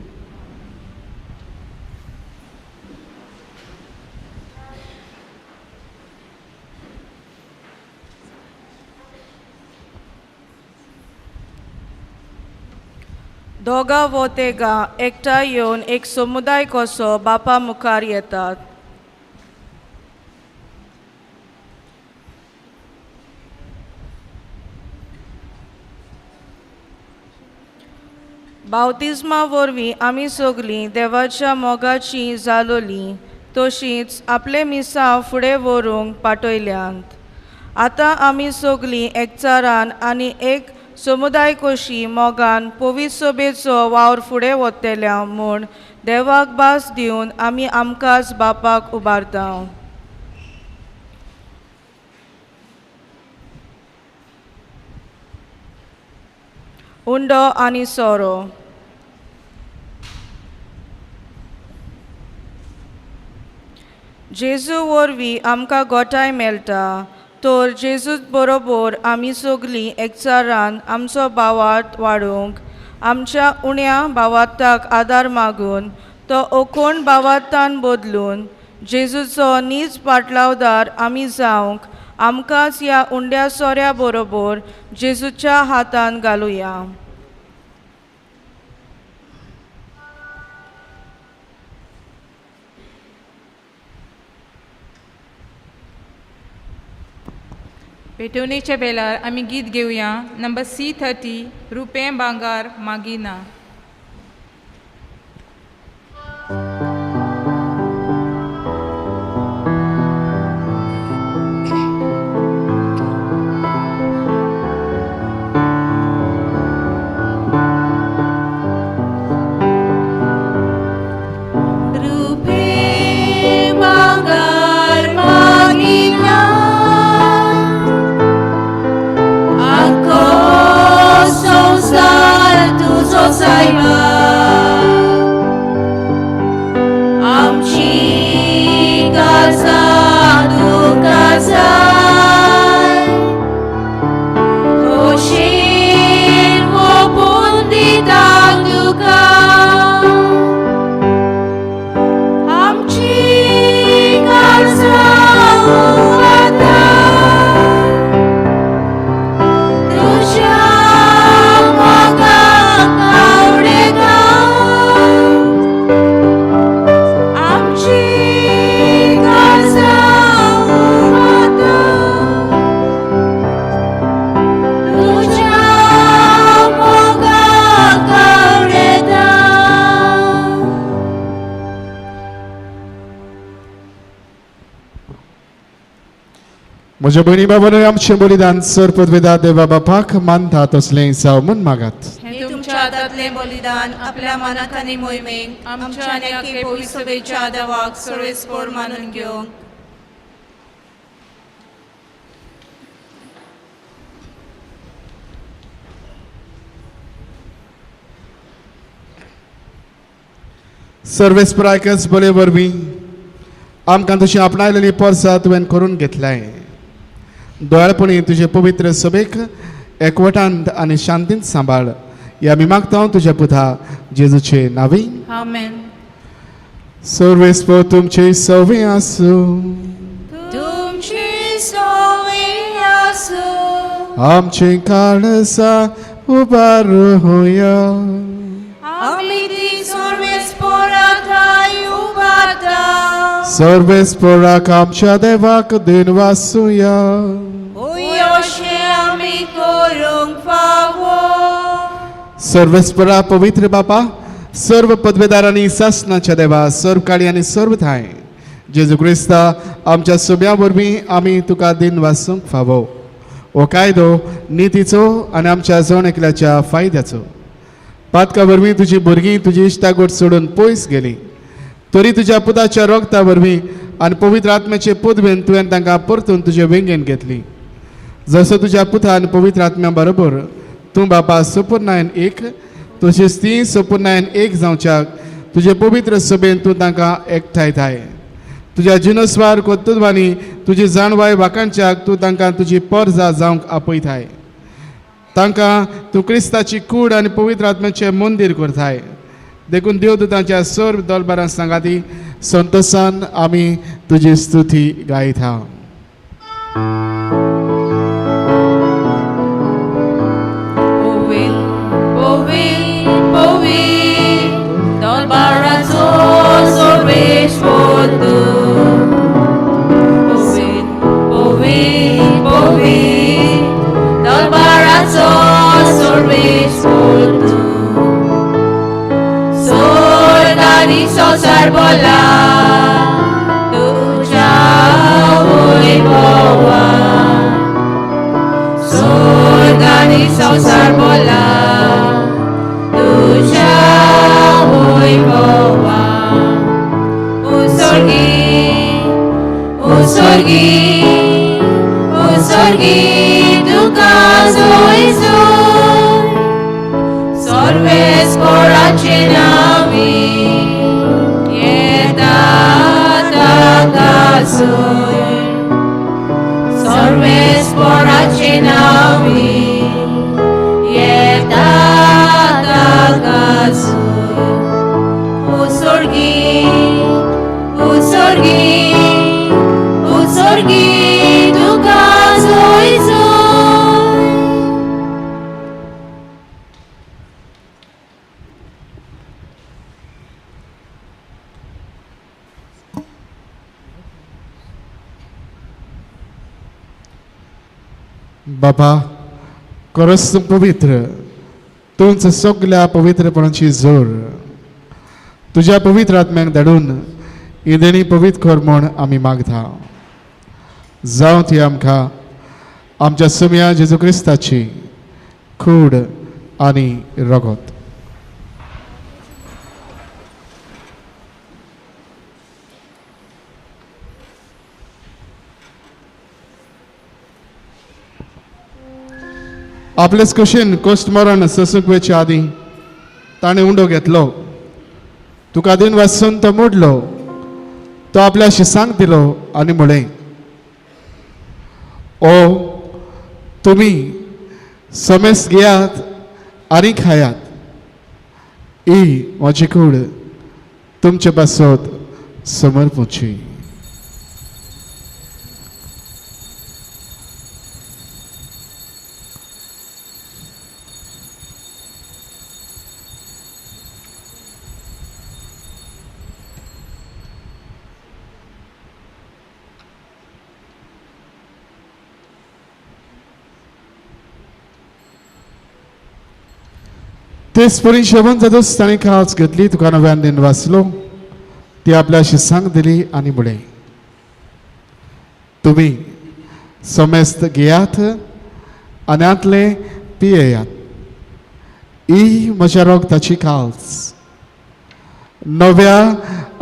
दोगा वो तेगा एकठांय येवन एक समुदाय कसो बापा मुखार येतात. बावतिस्मा वरवीं आमी सगलीं देवाच्या मोगाचीं जालोलीं तशींच आपले मिसां फुडें व्हरूंक पाटयल्यांत. आतां आमी सगलीं एकचारान आनी एक समुदाय कशी मोगान पवित्र सभेचो वावर फुडें व्हरतल्या म्हूण देवाक भास दिवन आमी आमकांच बापाक उबारता. उंडो आनी सोरो. जेजू वरवीं आमकां गोठाय मेळटा तर जेजू बरोबर आमी सगलीं एकचारान आमचो भावार्थ वाडोवंक आमच्या उण्या भावार्थाक आदार मागून तो ओकोण भावार्थान बदलून जेजूचो नीज पाटलावदार आमी जावंक आमकांच ह्या उंड्या सोऱ्या बरोबर जेजूच्या हातान घालुया. पेटवणेच्या बेलार आमी गीत घेवया. नंबर C30 रुपें भांगार मागिना. म्हज्या भयणी बाबांनो आमचें बलिदान सर पदवेदार देवा बापाक मानता तसलें जावं म्हूण मागात. हे तुमच्या हातांतलें बलिदान आपल्या मनात आनी मोहिमेक आमच्या आनी आख्खे पवित्र सभेच्या देवाक सर्वेस्पर मानून घेवंक सर्वेस्परायकच बरे वरवीं आमकां तुजी आपणायलेली परसा तुवें करून घेतलाय. दोळापणी तुजे पवित्र सभेक एकवटांत आनी शांतींत सांबाळ या आमी मागता तुज्या पुता जेजूचे नांवी. आमेन. सर्वेस्पर तुमचे सवे आसूं. तुमची सवय आसूं. आमचे काळसा उबारूया. आमी ती सर्वेस्पराक उबारता. सर्वेस्पराक आमच्या देवाक दिन वासूया. अशें आमी करूंक फावो. सर्वेस्परा पवित्र बापा सर्व पदवेदारांनी सासनाच्या देवा सर्व काळी आनी सर्व थाय जेजू क्रिस्ता आमच्या सभ्या वरवीं आमी तुका दिन वासूंक फावो. हो कायदो नितीचो आनी आमच्या जण एकल्याच्या फायद्याचो. पातका वरवीं तुजी भुरगीं तुजी इश्टागोट सोडून पयस गेलीं तरी तुज्या पुताच्या रोगता वरवीं आनी पवित्र आत्म्याचे पदवेन तुवें तांकां परतून तुजे वेंगेन घेतली. जसो तुज्या पुतान पवित्र आत्म्या बरोबर तूं बापा सपूर्णायन एक तशीच ती सपूर्णायन एक जावच्याक तुजे पवित्र सभेन तूं तांकां एकठांयताय. तुज्या जिनस्वार कोत्तुदवानी तुजी जाणवाय वाकांच्याक तूं तांकां तुजी परजा जावंक आपयताय. तांकां तूं क्रिस्ताची कूड आनी पवित्र आत्म्याचें मंदीर करताय. देखून देवदूतांच्या सर्व दरबारां सांगाती संतोशान आमी तुजी स्तुती गायता. Pove सर्वेश्वर तूं. स्वर्ग आणि संसार बोला तुझ्या वैभवान. स्वर्ग आणि संसार बोला तुझ्या वैभवान. उसर्गी तुका जोय जोय. सर्वेस्पराचे नावी येता ताका जोय. सर्वेस्पराचे नावी येता ताका जोय. उसर्गी तुका जोय जोय. बाबा खरोच तूं पवित्र. तूंच सगळ्या पवित्रपणाची जोर तुज्या पवित्र आत्म्याक धाडून इदेणी पवित्र कर म्हूण आमी मागता. जावं ती आमकां आमच्या सुम्या जेजू क्रिस्ताची कूड आनी रगत. आपलेच कुशीन कोस्ट मरण ससूक वेचे आदीं ताणें उंडो घेतलो. तुका दिन वाचून तो मोडलो. तो आपल्या शिसांक दिलो आनी म्हळें, ओ तुमी समेस घेयात आनी खायात. ही म्हजी कूड तुमचे पासत समर्पूची. तेच परी शेवण जातच ताणें काळच घेतली. तुका नव्यान दिन वाचलो. ती आपल्या शिसांक दिली आनी म्हळें, तुमी समेस्त घेयात आनी आतले पियेयात. ही म्हज्या रोगताची काळच. नव्या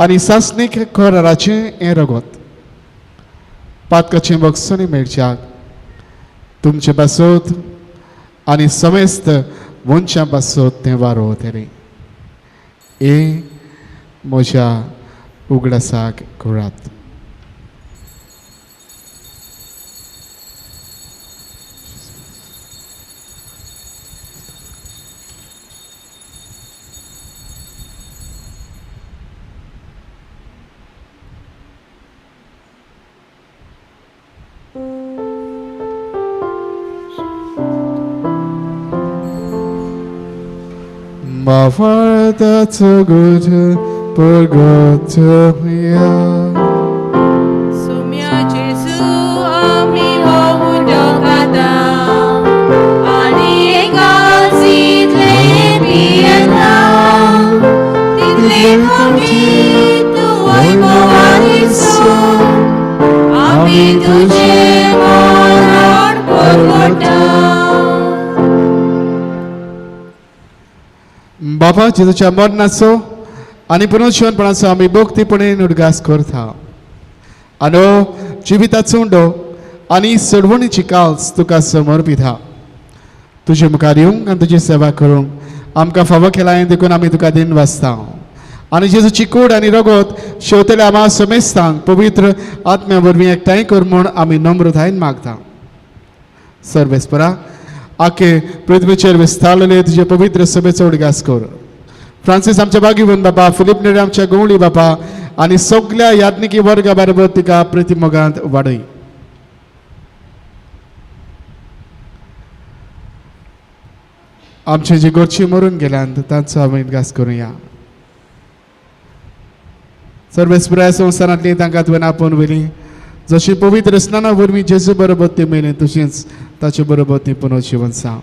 आनी सासणीक कराराचें हें रगत. पातकाचें बक्षणी मेळच्याक तुमचे पासत आनी समेस्त मनशां पासत तें वारो वतलें. हे म्हज्या उगडासाक करात. Ma guarda good por gotomia. Sumia Jesu ami hovundo kata. Ani egal sidle pieta. Tidle kami tu vaibhavani so. Ami tuje morar porgota. बाबा जेजूच्या मरणाचो आनी पुनर्जीवनपणाचो आमी भोक्तीपणेन उडगास करता. आनी जिविताचो उंडो आनी सोडवणीची काल्स तुका समर्पिता. तुजे मुखार येवंक आनी तुजी सेवा करूंक आमकां फावो केला हें देखून आमी तुका दिन वाचता. आनी जेजूची कूड आनी रगत शेवतल्या आम्हा समेस्तांक पवित्र आत्म्या वरवीं एकठांय कर म्हूण आमी नम्रतायेन मागता. सर्वेस्परा आखे पृथ्वीचेर विस्तारलेले तुजे पवित्र सभेचो उडगास कर. फ्रांसीस आमच्या बागीवन बापा, फिलीप नेरे आमच्या गवळी बापा आनी सगळ्या याज्ञिकी वर्गा बरोबर तिका प्रतिमोगांत वाडय. आमचे जे गोरची मरून गेल्यात तांचो आमी उदगास करुया. सर्वेस्पराय संवसारांतली तांकां तुवें आपोवन व्हेली. जशी पवित्र स्नाना वरवीं जेजू बरोबर ती मेली तशींच ताचे बरोबर ती पुनर्जीवन जावं.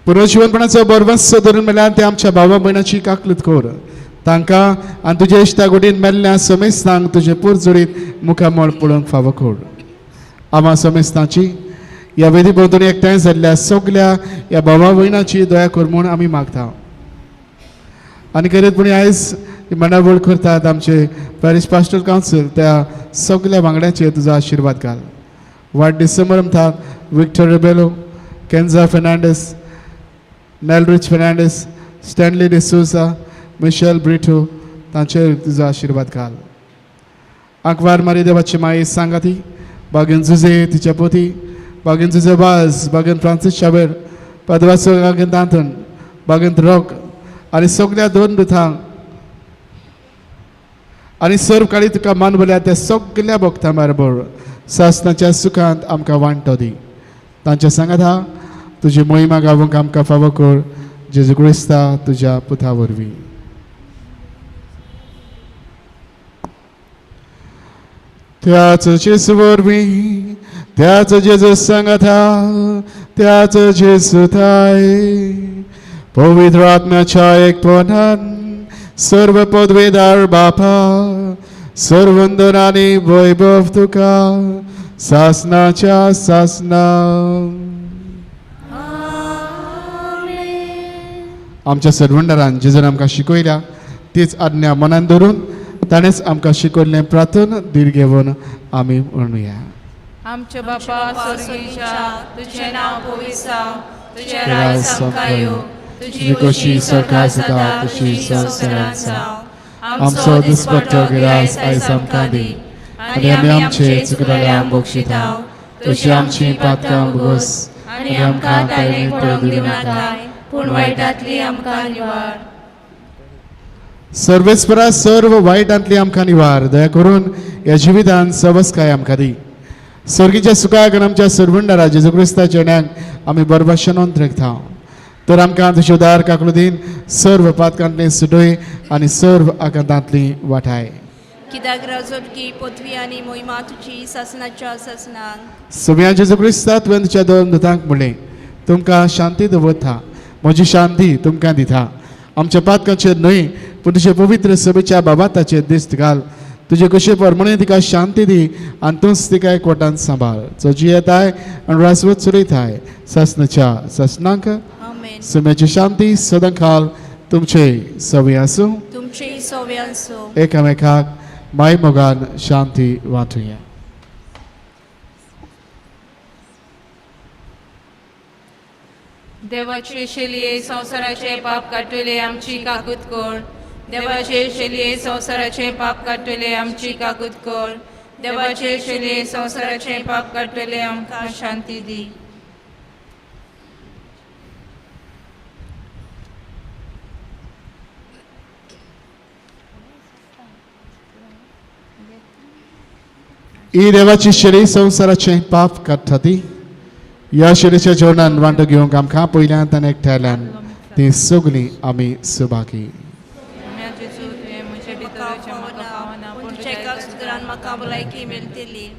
पुनर्जीवनपणाचो बरवंस धरून मेल्यार ते आमच्या भावा भयणाची काकलूत कोर तांकां आनी तुज्या इश्टा गोडीन मेल्ल्या समेस्तांक तुजे पुरजोडीत मुखामळ पळोवंक फावो कोर. आमा समेस्तांची ह्या वेदी भोंवतणी एकठांय जाल्ल्या सगल्या ह्या भावा भयणाची दया कर म्हूण आमी मागता. आनी खरेंचपणी आयज मंडळ करतात आमचे पॅरिश पास्टल कावन्सिल त्या सगल्या वांगड्याचेर तुजो आशिर्वाद घाल. वार्ड डिसेंबर म्हणटात विक्टर रेबेलो, केन्झा फेर्नांडीस, नेलरिच फेर्नांडीस, स्टॅनली डिसोजा, मिशेल ब्रिटो तांचेर तुजो आशिर्वाद घाल. आंकवार मारी देवाची माई सांगाती बागेन जुजे तिच्या पोती बागेन जुजे बाज बागेन फ्रांसीस शावेर पदवाचो बागेन दांतन बागेन रॉक आनी सगल्या दोन दुथांक आनी सर्व काळी तुका मान बोल्या त्या सगल्या भक्तां बरोबर सासणाच्या सुखांत आमकां वांटो दी. तांच्या सांगात हा तुजी मोहिमा गावूंक आमकां फावो कर जेजू क्रिस्ता तुज्या पुता वरवीं. त्याच जेजू वरवीं त्याच जेजू सांगात हा त्याच जेजू थाय पवित्र आत्म्याच्या एकपणान सर्व पदवेदार बापा सर्व वंदन आनी वैभव तुका सासणाच्या सासना. आमच्या सर्वंडारान जेजून आमकां शिकयल्या तीच आज्ञा मनान धरून ताणेंच आमकां शिकयल्लें प्रार्थन धीर घेवन आमी म्हणुया. आमचे बापा स्वर्गीच्या तुझे नाव पवित्र जावं, तुझे राज आमकां येवं, तुजी कशी सरकार जाता तशी संवसारांत जावं. आमचो दिसपट्टो गिरास आयज आमकां दी आनी आमी आमचे चुकलेल्यांक बक्षितांव, तशी आमची पातकां भोस आनी आमकां तायणेक पडोवंक दिनाकाय, पूण वायटांतली आमकां निवार. सर्वेस्परा सर्व वायटांतली आमकां निवार. दया करून ह्या जिवितांत सवस्काय आमकां दी. सर्गीच्या सुखाक आनी आमच्या सर्वंडारा जेजू क्रिस्ताच्या न्याक आमी बरभाशेन अंतरेकता. तर आमकां तुज्यो दार काकलुदीन सर्व पातकांतली सुटय आनी सर्व आकांतांतली वाठाय. कित्याक राजोटकी पृथ्वी आनी मोहिमा तुजी सासनाच्या सासनाक. सगळ्या जेजू क्रिस्ता तुवें तुज्या दोन दुतांक म्हणलें तुमकां शांती दवरता म्हजी शांती तुमकां दिता. आमच्या पातकांचेर न्हय पूण तुजे पवित्र सभेच्या बाबाताचेर दिश्ट घाल. तुजे कशे परमणे तिका शांती दी आनी तूंच तिका एकवटान सांबाळ. चोजी येताय आनी रासवत चलयताय सासनाच्या सासनाक. समेची शांती सदां खाल तुमचे सवय आसूं. तुमची सवय आसूं. एकामेकाक माय मोगान शांती वांटुया. देवाचे शेलये संवसाराचे पाप काडटले आमची काकूत कोर. देवाचे शेलये संवसाराचे पाप काडटले आमची काकूत कोर. देवाचे शेलये संवसाराचे पाप काडटले आमकां शांती दी. ही देवाची शेळी संवसाराचे पाप काडटा ती. ह्या शेळीच्या जेवणान वांटो घेवंक आमकां पयल्यांत आनी एकठांयल्यान ती सगळीं आमी सुभागी. म्हजे भितरचे म्हाका पावना पूण तुज्या एका सुदारान म्हाका भलायकी मेळटली.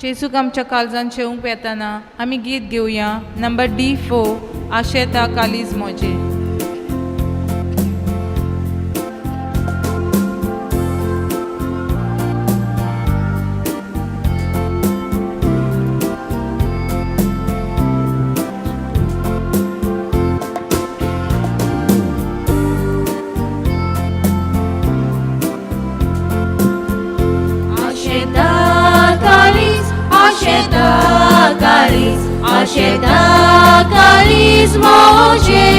जेजूक आमच्या काळजान शेवूंक येताना आमी गीत घेवया. नंबर D4 आशेता कालीज मोजे. आशेता काळीज मोचे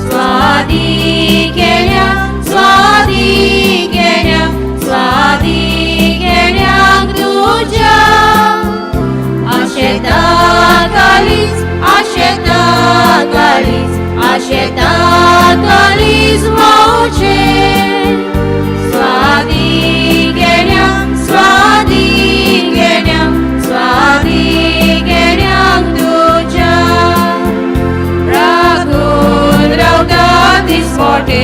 स्वादी घेण्या तुझ्या आशेता काळीज मोचे स्वादी घेण्या तुझ्या रागून रावता दिसपटे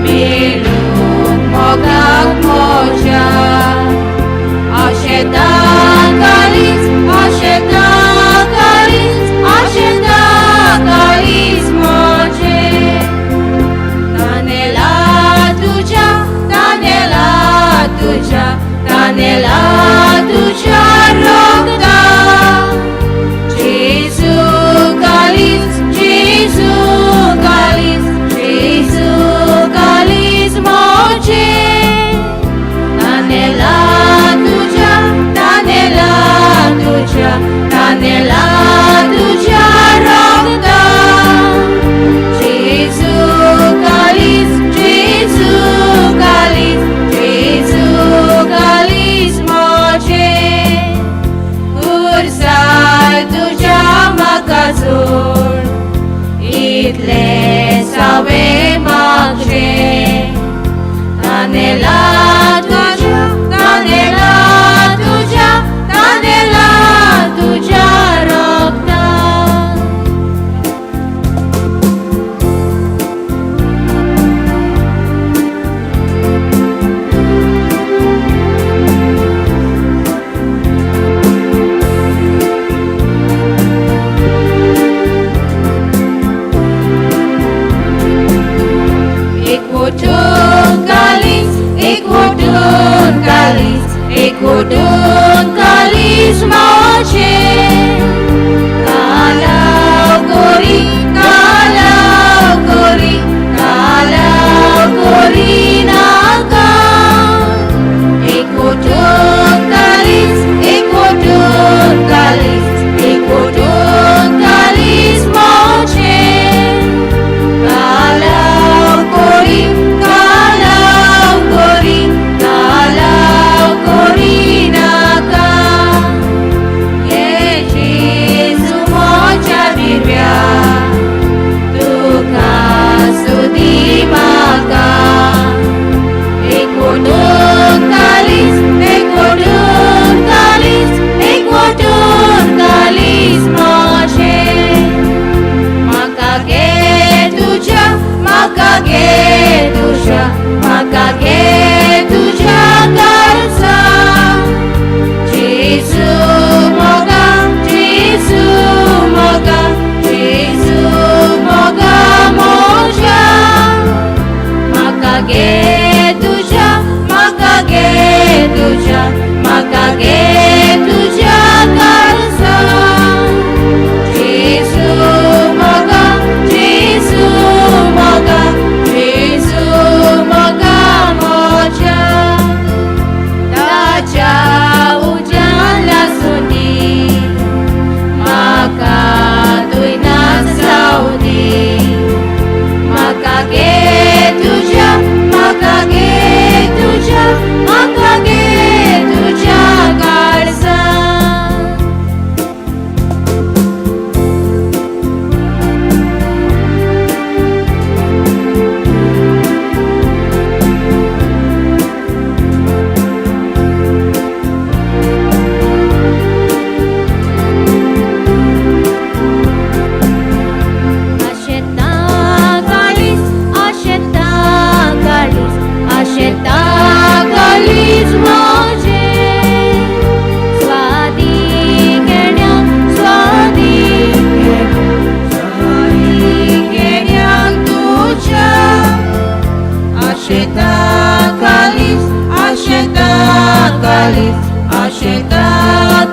मेलून मोगाक मोच्या आशेता काळीज मोचे तानेला तुझ्या रोगता जेजू काळीज मोचे तानेला तुझ्या रोगता जेजू काळीज मोचे उर्साय तुझ्या म्हाका जोड इतले सावे मागचे तानेला तुझ्या रोगता एक वोटून काळीज मोचे कालाव कोरी नाका एक वोटून काळीज मोचे कालाव कोरी नाका ये जेजू मोच्या दिव्या तुका सुदी म्हाका एक वोटून काळीज मोचे म्हाका गे तुझ्या कारसा जेजू मोगा मोच्या म्हाका गे तुझ्या कारसा जेजू मोगा मोच्या ताच्या उज्याला सुनी म्हाका दुयनाच रावदी म्हाका गे तुझ्या कारसा आशेता काळीज मोचे स्वादी घेण्या तुझ्या आशेता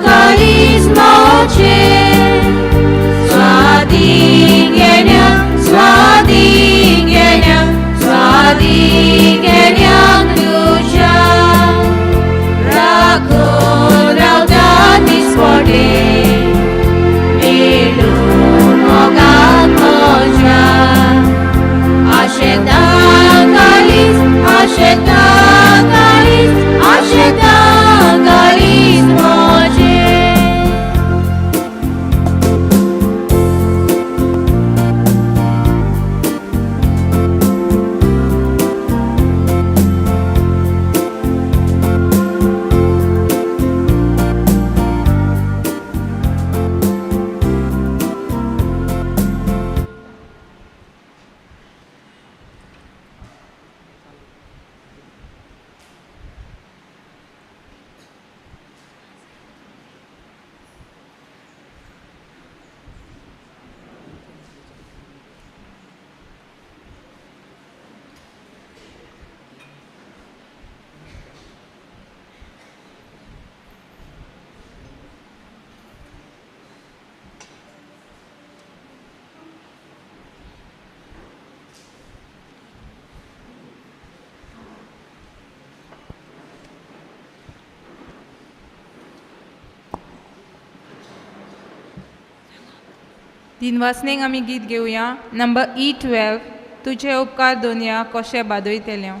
काळीज मोचे स्वादी घेण्या तुझ्या राखून दिनवासनेक आमी गीत घेवया नंबर E12 तुझे उपकार दोनया कशे बादयतले.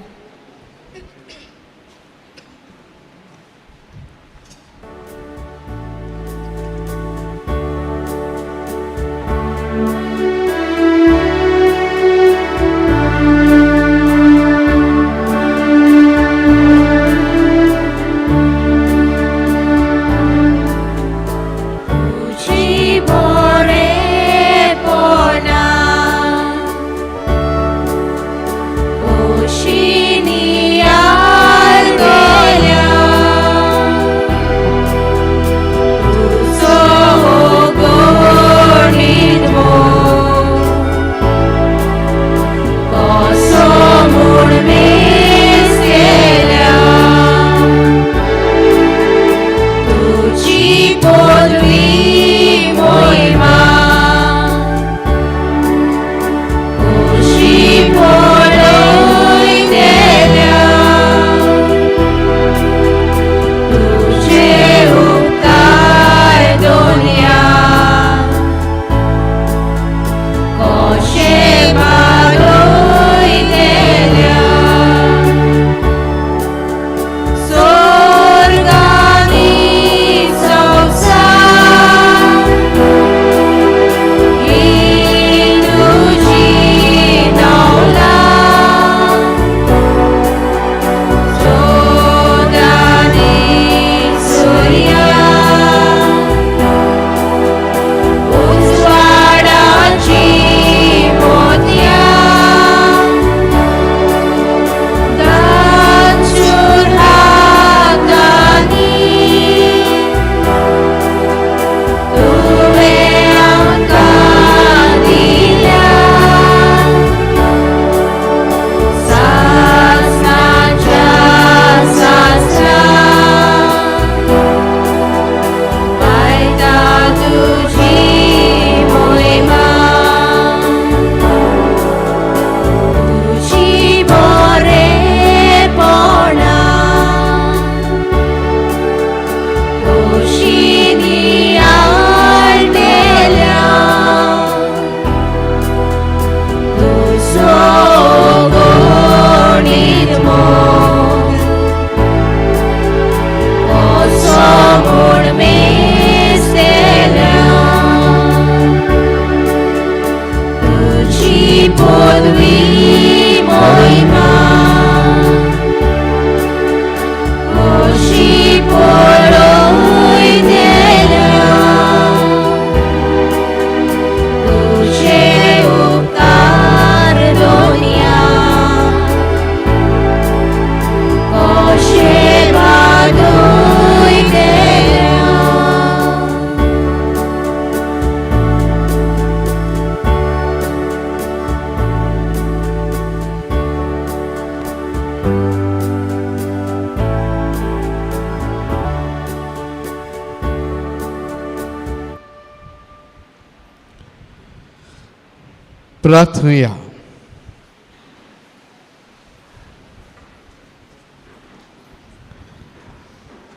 प्रार्थना.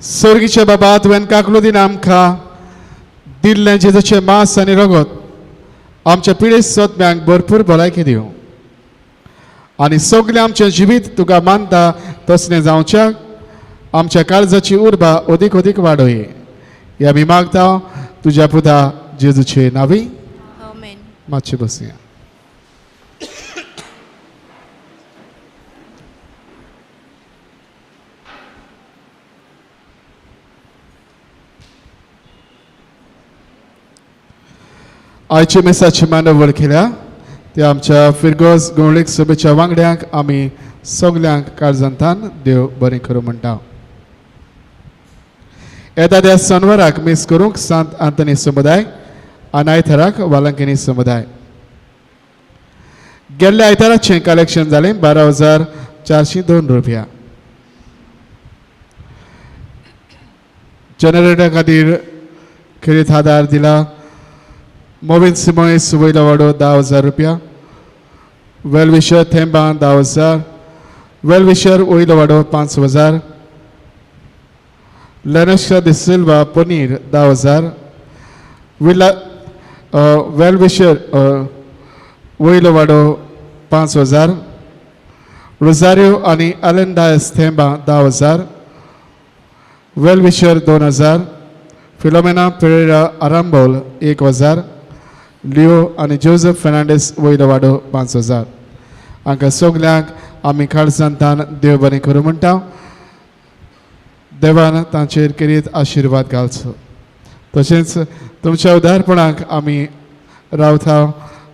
स्वर्गीचे बाबा तुवें काकलो दिन आमकां दिल्लें जेजूचें मांस आनी रगत आमच्या पिढी सोदम्यांक भरपूर भलायकी दिवं आनी सगळें आमचें जिवीत तुका मानता तसलें जावच्याक आमच्या काळजाची उर्बा अदीक अदीक वाडय हें आमी मागता तुज्या पुता जेजूचे नांवी. आमेन. मातशें बसया. आयचे मेसाची मांडवळ केल्या ते आमच्या फिरगोस गवळीक सभेच्या वांगड्यांक आमी सगल्यांक काळजांतान देव बरें करूं म्हणटा. येता त्या सोनवाराक मिस करूंक सांत आंतनी समुदाय आनी आयताराक वालंकिनी समुदाय. गेल्ल्या आयताराचें कलेक्शन जालें 12,402 रुपया. जनरेटर खातीर खेरीत आदार दिला. मोविन सिमोइस वयलो वाडो 10,000 रुपया. वेलविशर थेंबा 10,000. वेलविशर वयलो वाडो 5,000. लेनेश्वर दि सिल्वा पनीर 10,000. वेल विशर वयलो वाडो 5,000. रोजारियो आणि एलन डायस थेंबा 10,000. Well wisher 2,000. फिलोमेना पेरेरा आरांबोल 1,000. लिओ आणि जोसेफ फेर्नांडीस वयलो वाडो 5,000. हांकां सगल्यांक आमी काळजांतान देव बरें करूं म्हणटा. देवान तांचेर किरीत आशिर्वाद घालचो. तशेंच तुमच्या उदारपणाक आमी रावता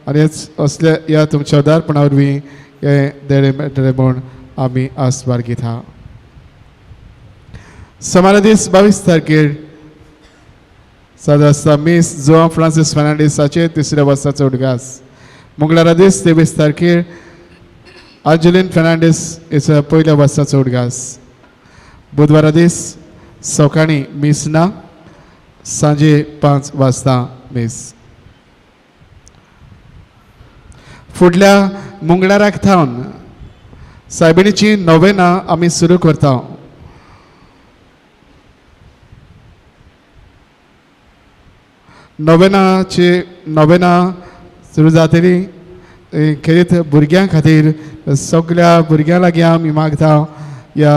आनी असल्या ह्या तुमच्या उदारपणा वरवीं हे देडे मेळटले म्हूण आमी आस बाळगिता. समारा दीस 22 तारखेर साजरो आसता मिस जोआ फ्रांसीस फेर्नांडीसाचे 3ऱ्या वर्साचो उडगास. मंगळारा दीस 23 तारखेर आंजेलीन फेर्नांडीस हेचो 1ल्या वर्साचो उडगास. बुधवारा दीस सकाळीं मिस ना, सांजे 5 वाजता मिस. फुडल्या मंगळाराक थावन सायबिणीची नोवेना आमी सुरू करता. नोवेना सुरू जातली. खेरीत भुरग्यां खातीर सगळ्या भुरग्यां लागीं आमी मागता ह्या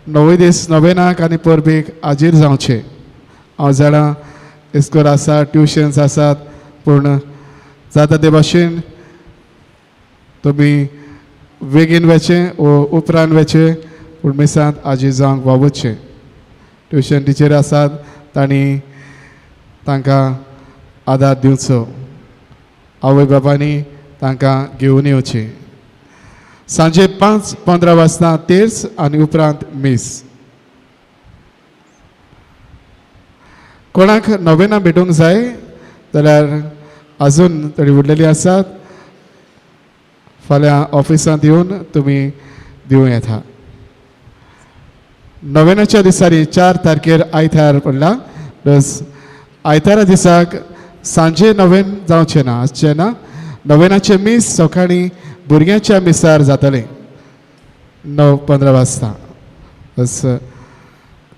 9 दीस नोवेनाक आनी परबेक हाजीर जावचें. हांव जाणां इस्कोल आसा, ट्युशन्स आसात, पूण जाता ते भाशेन तुमी बेगीन वेचें वो उपरांत वेचें, पूण मिसांत हाजीर जावंक वावुरचें. ट्युशन टिचर आसात, तांणी तांकां आदार दिवचो. आवय बाबांनी तांकां घेवन येवचें. सांजे 5:15 वाजता तेर्स आनी उपरांत मिस. कोणाक नोवेना भेटूंक जाय जाल्यार अजून थोडी उरलेली आसात. फाल्यां ऑफिसांत येवन तुमी दिवं येता. नोवेनाच्या दिसांनी 4 तारखेर आयतार पडला. प्लस आयतारा दिसाक सांजे नोवेन जावचें ना, आसचें ना. नोवेनाचें मीस सकाळीं भुरग्यांच्या मिसार जातलें 9:15 वाजता. बस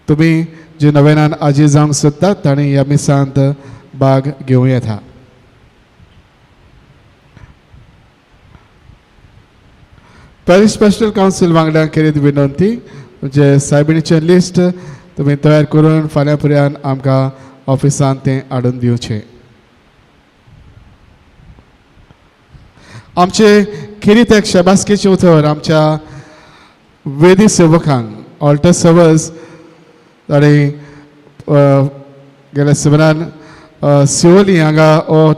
तुमी जे नोवेनान हाजीर जावंक सोदतात तांणी ह्या मिसांत भाग घेवं येता. पॅरिश स्पेशल कावन्सील वांगडा केरीत विनंती, म्हणजे सायबिणीचें लिस्ट तुमी तयार करून फाल्यां पर्यान आमकां ऑफिसांत तें हाडून दिवचें. आमचे खेरीत एक शाबासकेचे उतर आमच्या वेदी सेवकांक ऑल्टर सर्वर्स ताणी गेल्या सुमारान सिओली हांगा हो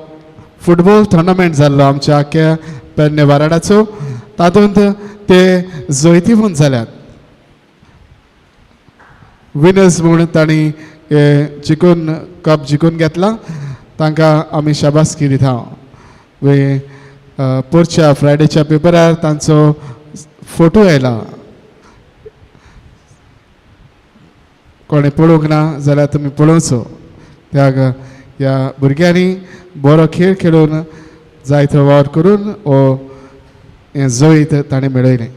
फुटबॉल टुर्नामेंट जाल्लो आमच्या आख्या पेडणे वाराडाचो. तातूंत ते जैतिवंत जाल्यात. विनर्स म्हूण तांणी हे जिखून कप जिखून घेतला. तांकां आमी शाबासकी दिता. पोरच्या फ्रायडेच्या पेपरार तांचो फोटो आयला. कोणें पळोवंक ना जाल्यार तुमी पळोवचो. त्याक ह्या भुरग्यांनी बरो खेळ खेळून जायतो वावर करून हो हें जैत ताणें मेळयलें.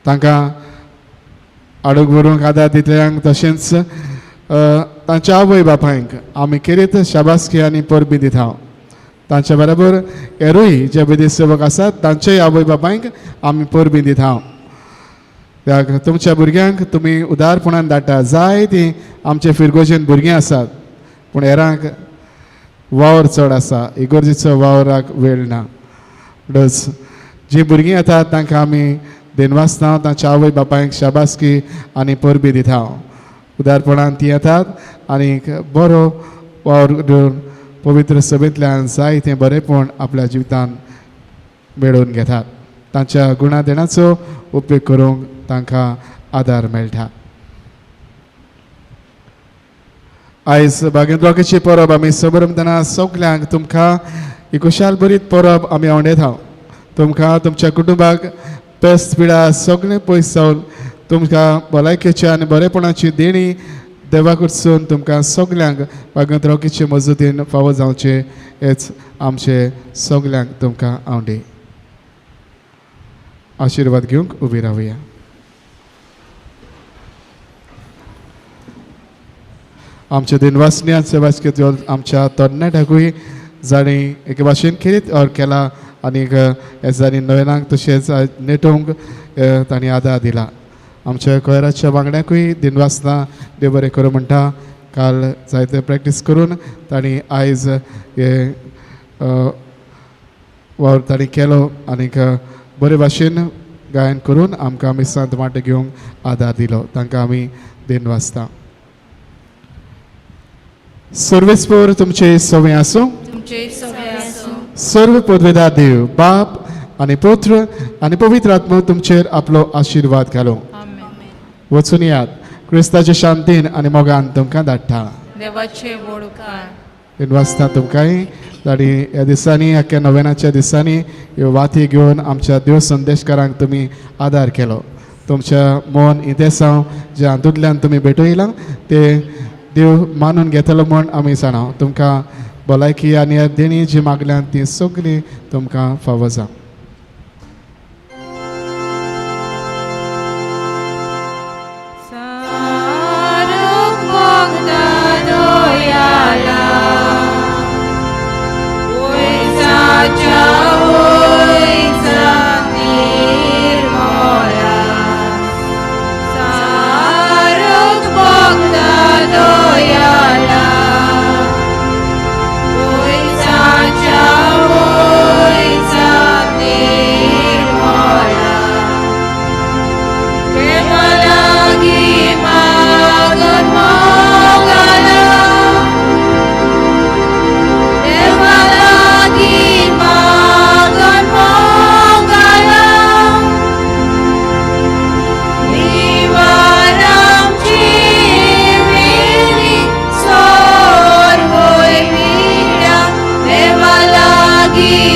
तांकां हाडूंक व्हरूंक आदार दितल्यांक तशेंच तांच्या आवय बापायंक आमी खेरीत शाबासकी आनी परबी दिता. तांच्या बरोबर हेरूय जे वेदी सेवक आसात तांच्याय आवय बापायंक आमी परबी दिता. त्याक तुमच्या भुरग्यांक तुमी उदारपणान धाडटा. जायतीं आमचे फिरगोजेन भुरगीं आसात, पूण हेरांक वावर चड आसा. इगोर्जेचो वावराक वेळ ना. म्हणटच जीं भुरगीं येतात तांकां आमी दिनवासता तांच्या आवय बापायंक शाबासकी आनी परबी दिता. उदारपणान तीं येतात आनी बरो वावर घेवन पवित्र सभेंतल्यान जायतें बरेंपण आपल्या जिवितान मेळोवन घेतात. तांच्या गुणादेणाचो उपेग करूंक तांकां आदार मेळटा. आयज भागेंद्रोकेची परब आमी सबरमतना सगल्यांक तुमकां ही खुशाल बरीत परब आमी आवडयता. तुमकां तुमच्या कुटुंबाक पेस्त पिडा सगळें पयस जावन तुमकां भलायकेची आनी बरेपणाची देणी देवा कडसून तुमकां सगल्यांक भागेंद्रोकेचे मजतीन फावो जावचे हेच आमचे सगल्यांक तुमकां आवडे. आशिर्वाद घेवंक उबी रावया. आमच्या दिनवासनी सेवास्केत आमच्या तरणाट्याकूय जाणी एके भाशेन खेरीत और केला आनी जाणी नव्यानांक तशेंच नेटोवंक तांणी आदार दिला. आमच्या कोयराच्या वांगड्याकूय दिनवासना देव बरें करूं म्हणटा. काल जायते प्रॅक्टीस करून तांणी आयज हे वावर तांणी केलो आनीक बरे भाशेन गायन करून आमकां मिसांत वांटो घेवंक आदार दिलो. तांकां आमी दिनवासता. सर्वेस्पर तुमचे सवय आसूं. तुमचे सगळे आसूं. सर्व पदवेदार देव बाप आनी पुत्र आनी पवित्र आत्मा तुमचेर आपलो आशिर्वाद घालूं. वचून यात. क्रिस्ताच्या शांतीन आनी मोगान तुमकां धाडटा. देवाचे वडकार. दिनवासता तुमकांय ताणी ह्या दिसांनी अख्ख्या नव्यानाच्या दिसांनी ह्यो वाती घेवन आमच्या देव संदेशकारांक तुमी आदार केलो. तुमच्या मन इतेसांव जे हातूंतल्यान तुमी भेटयलां ते देव मानून घेतलो म्हूण आमी जाणा. तुमकां भलायकी आनी देणी जी मागल्यान ती सगळी तुमकां फावो जावं. Devalagi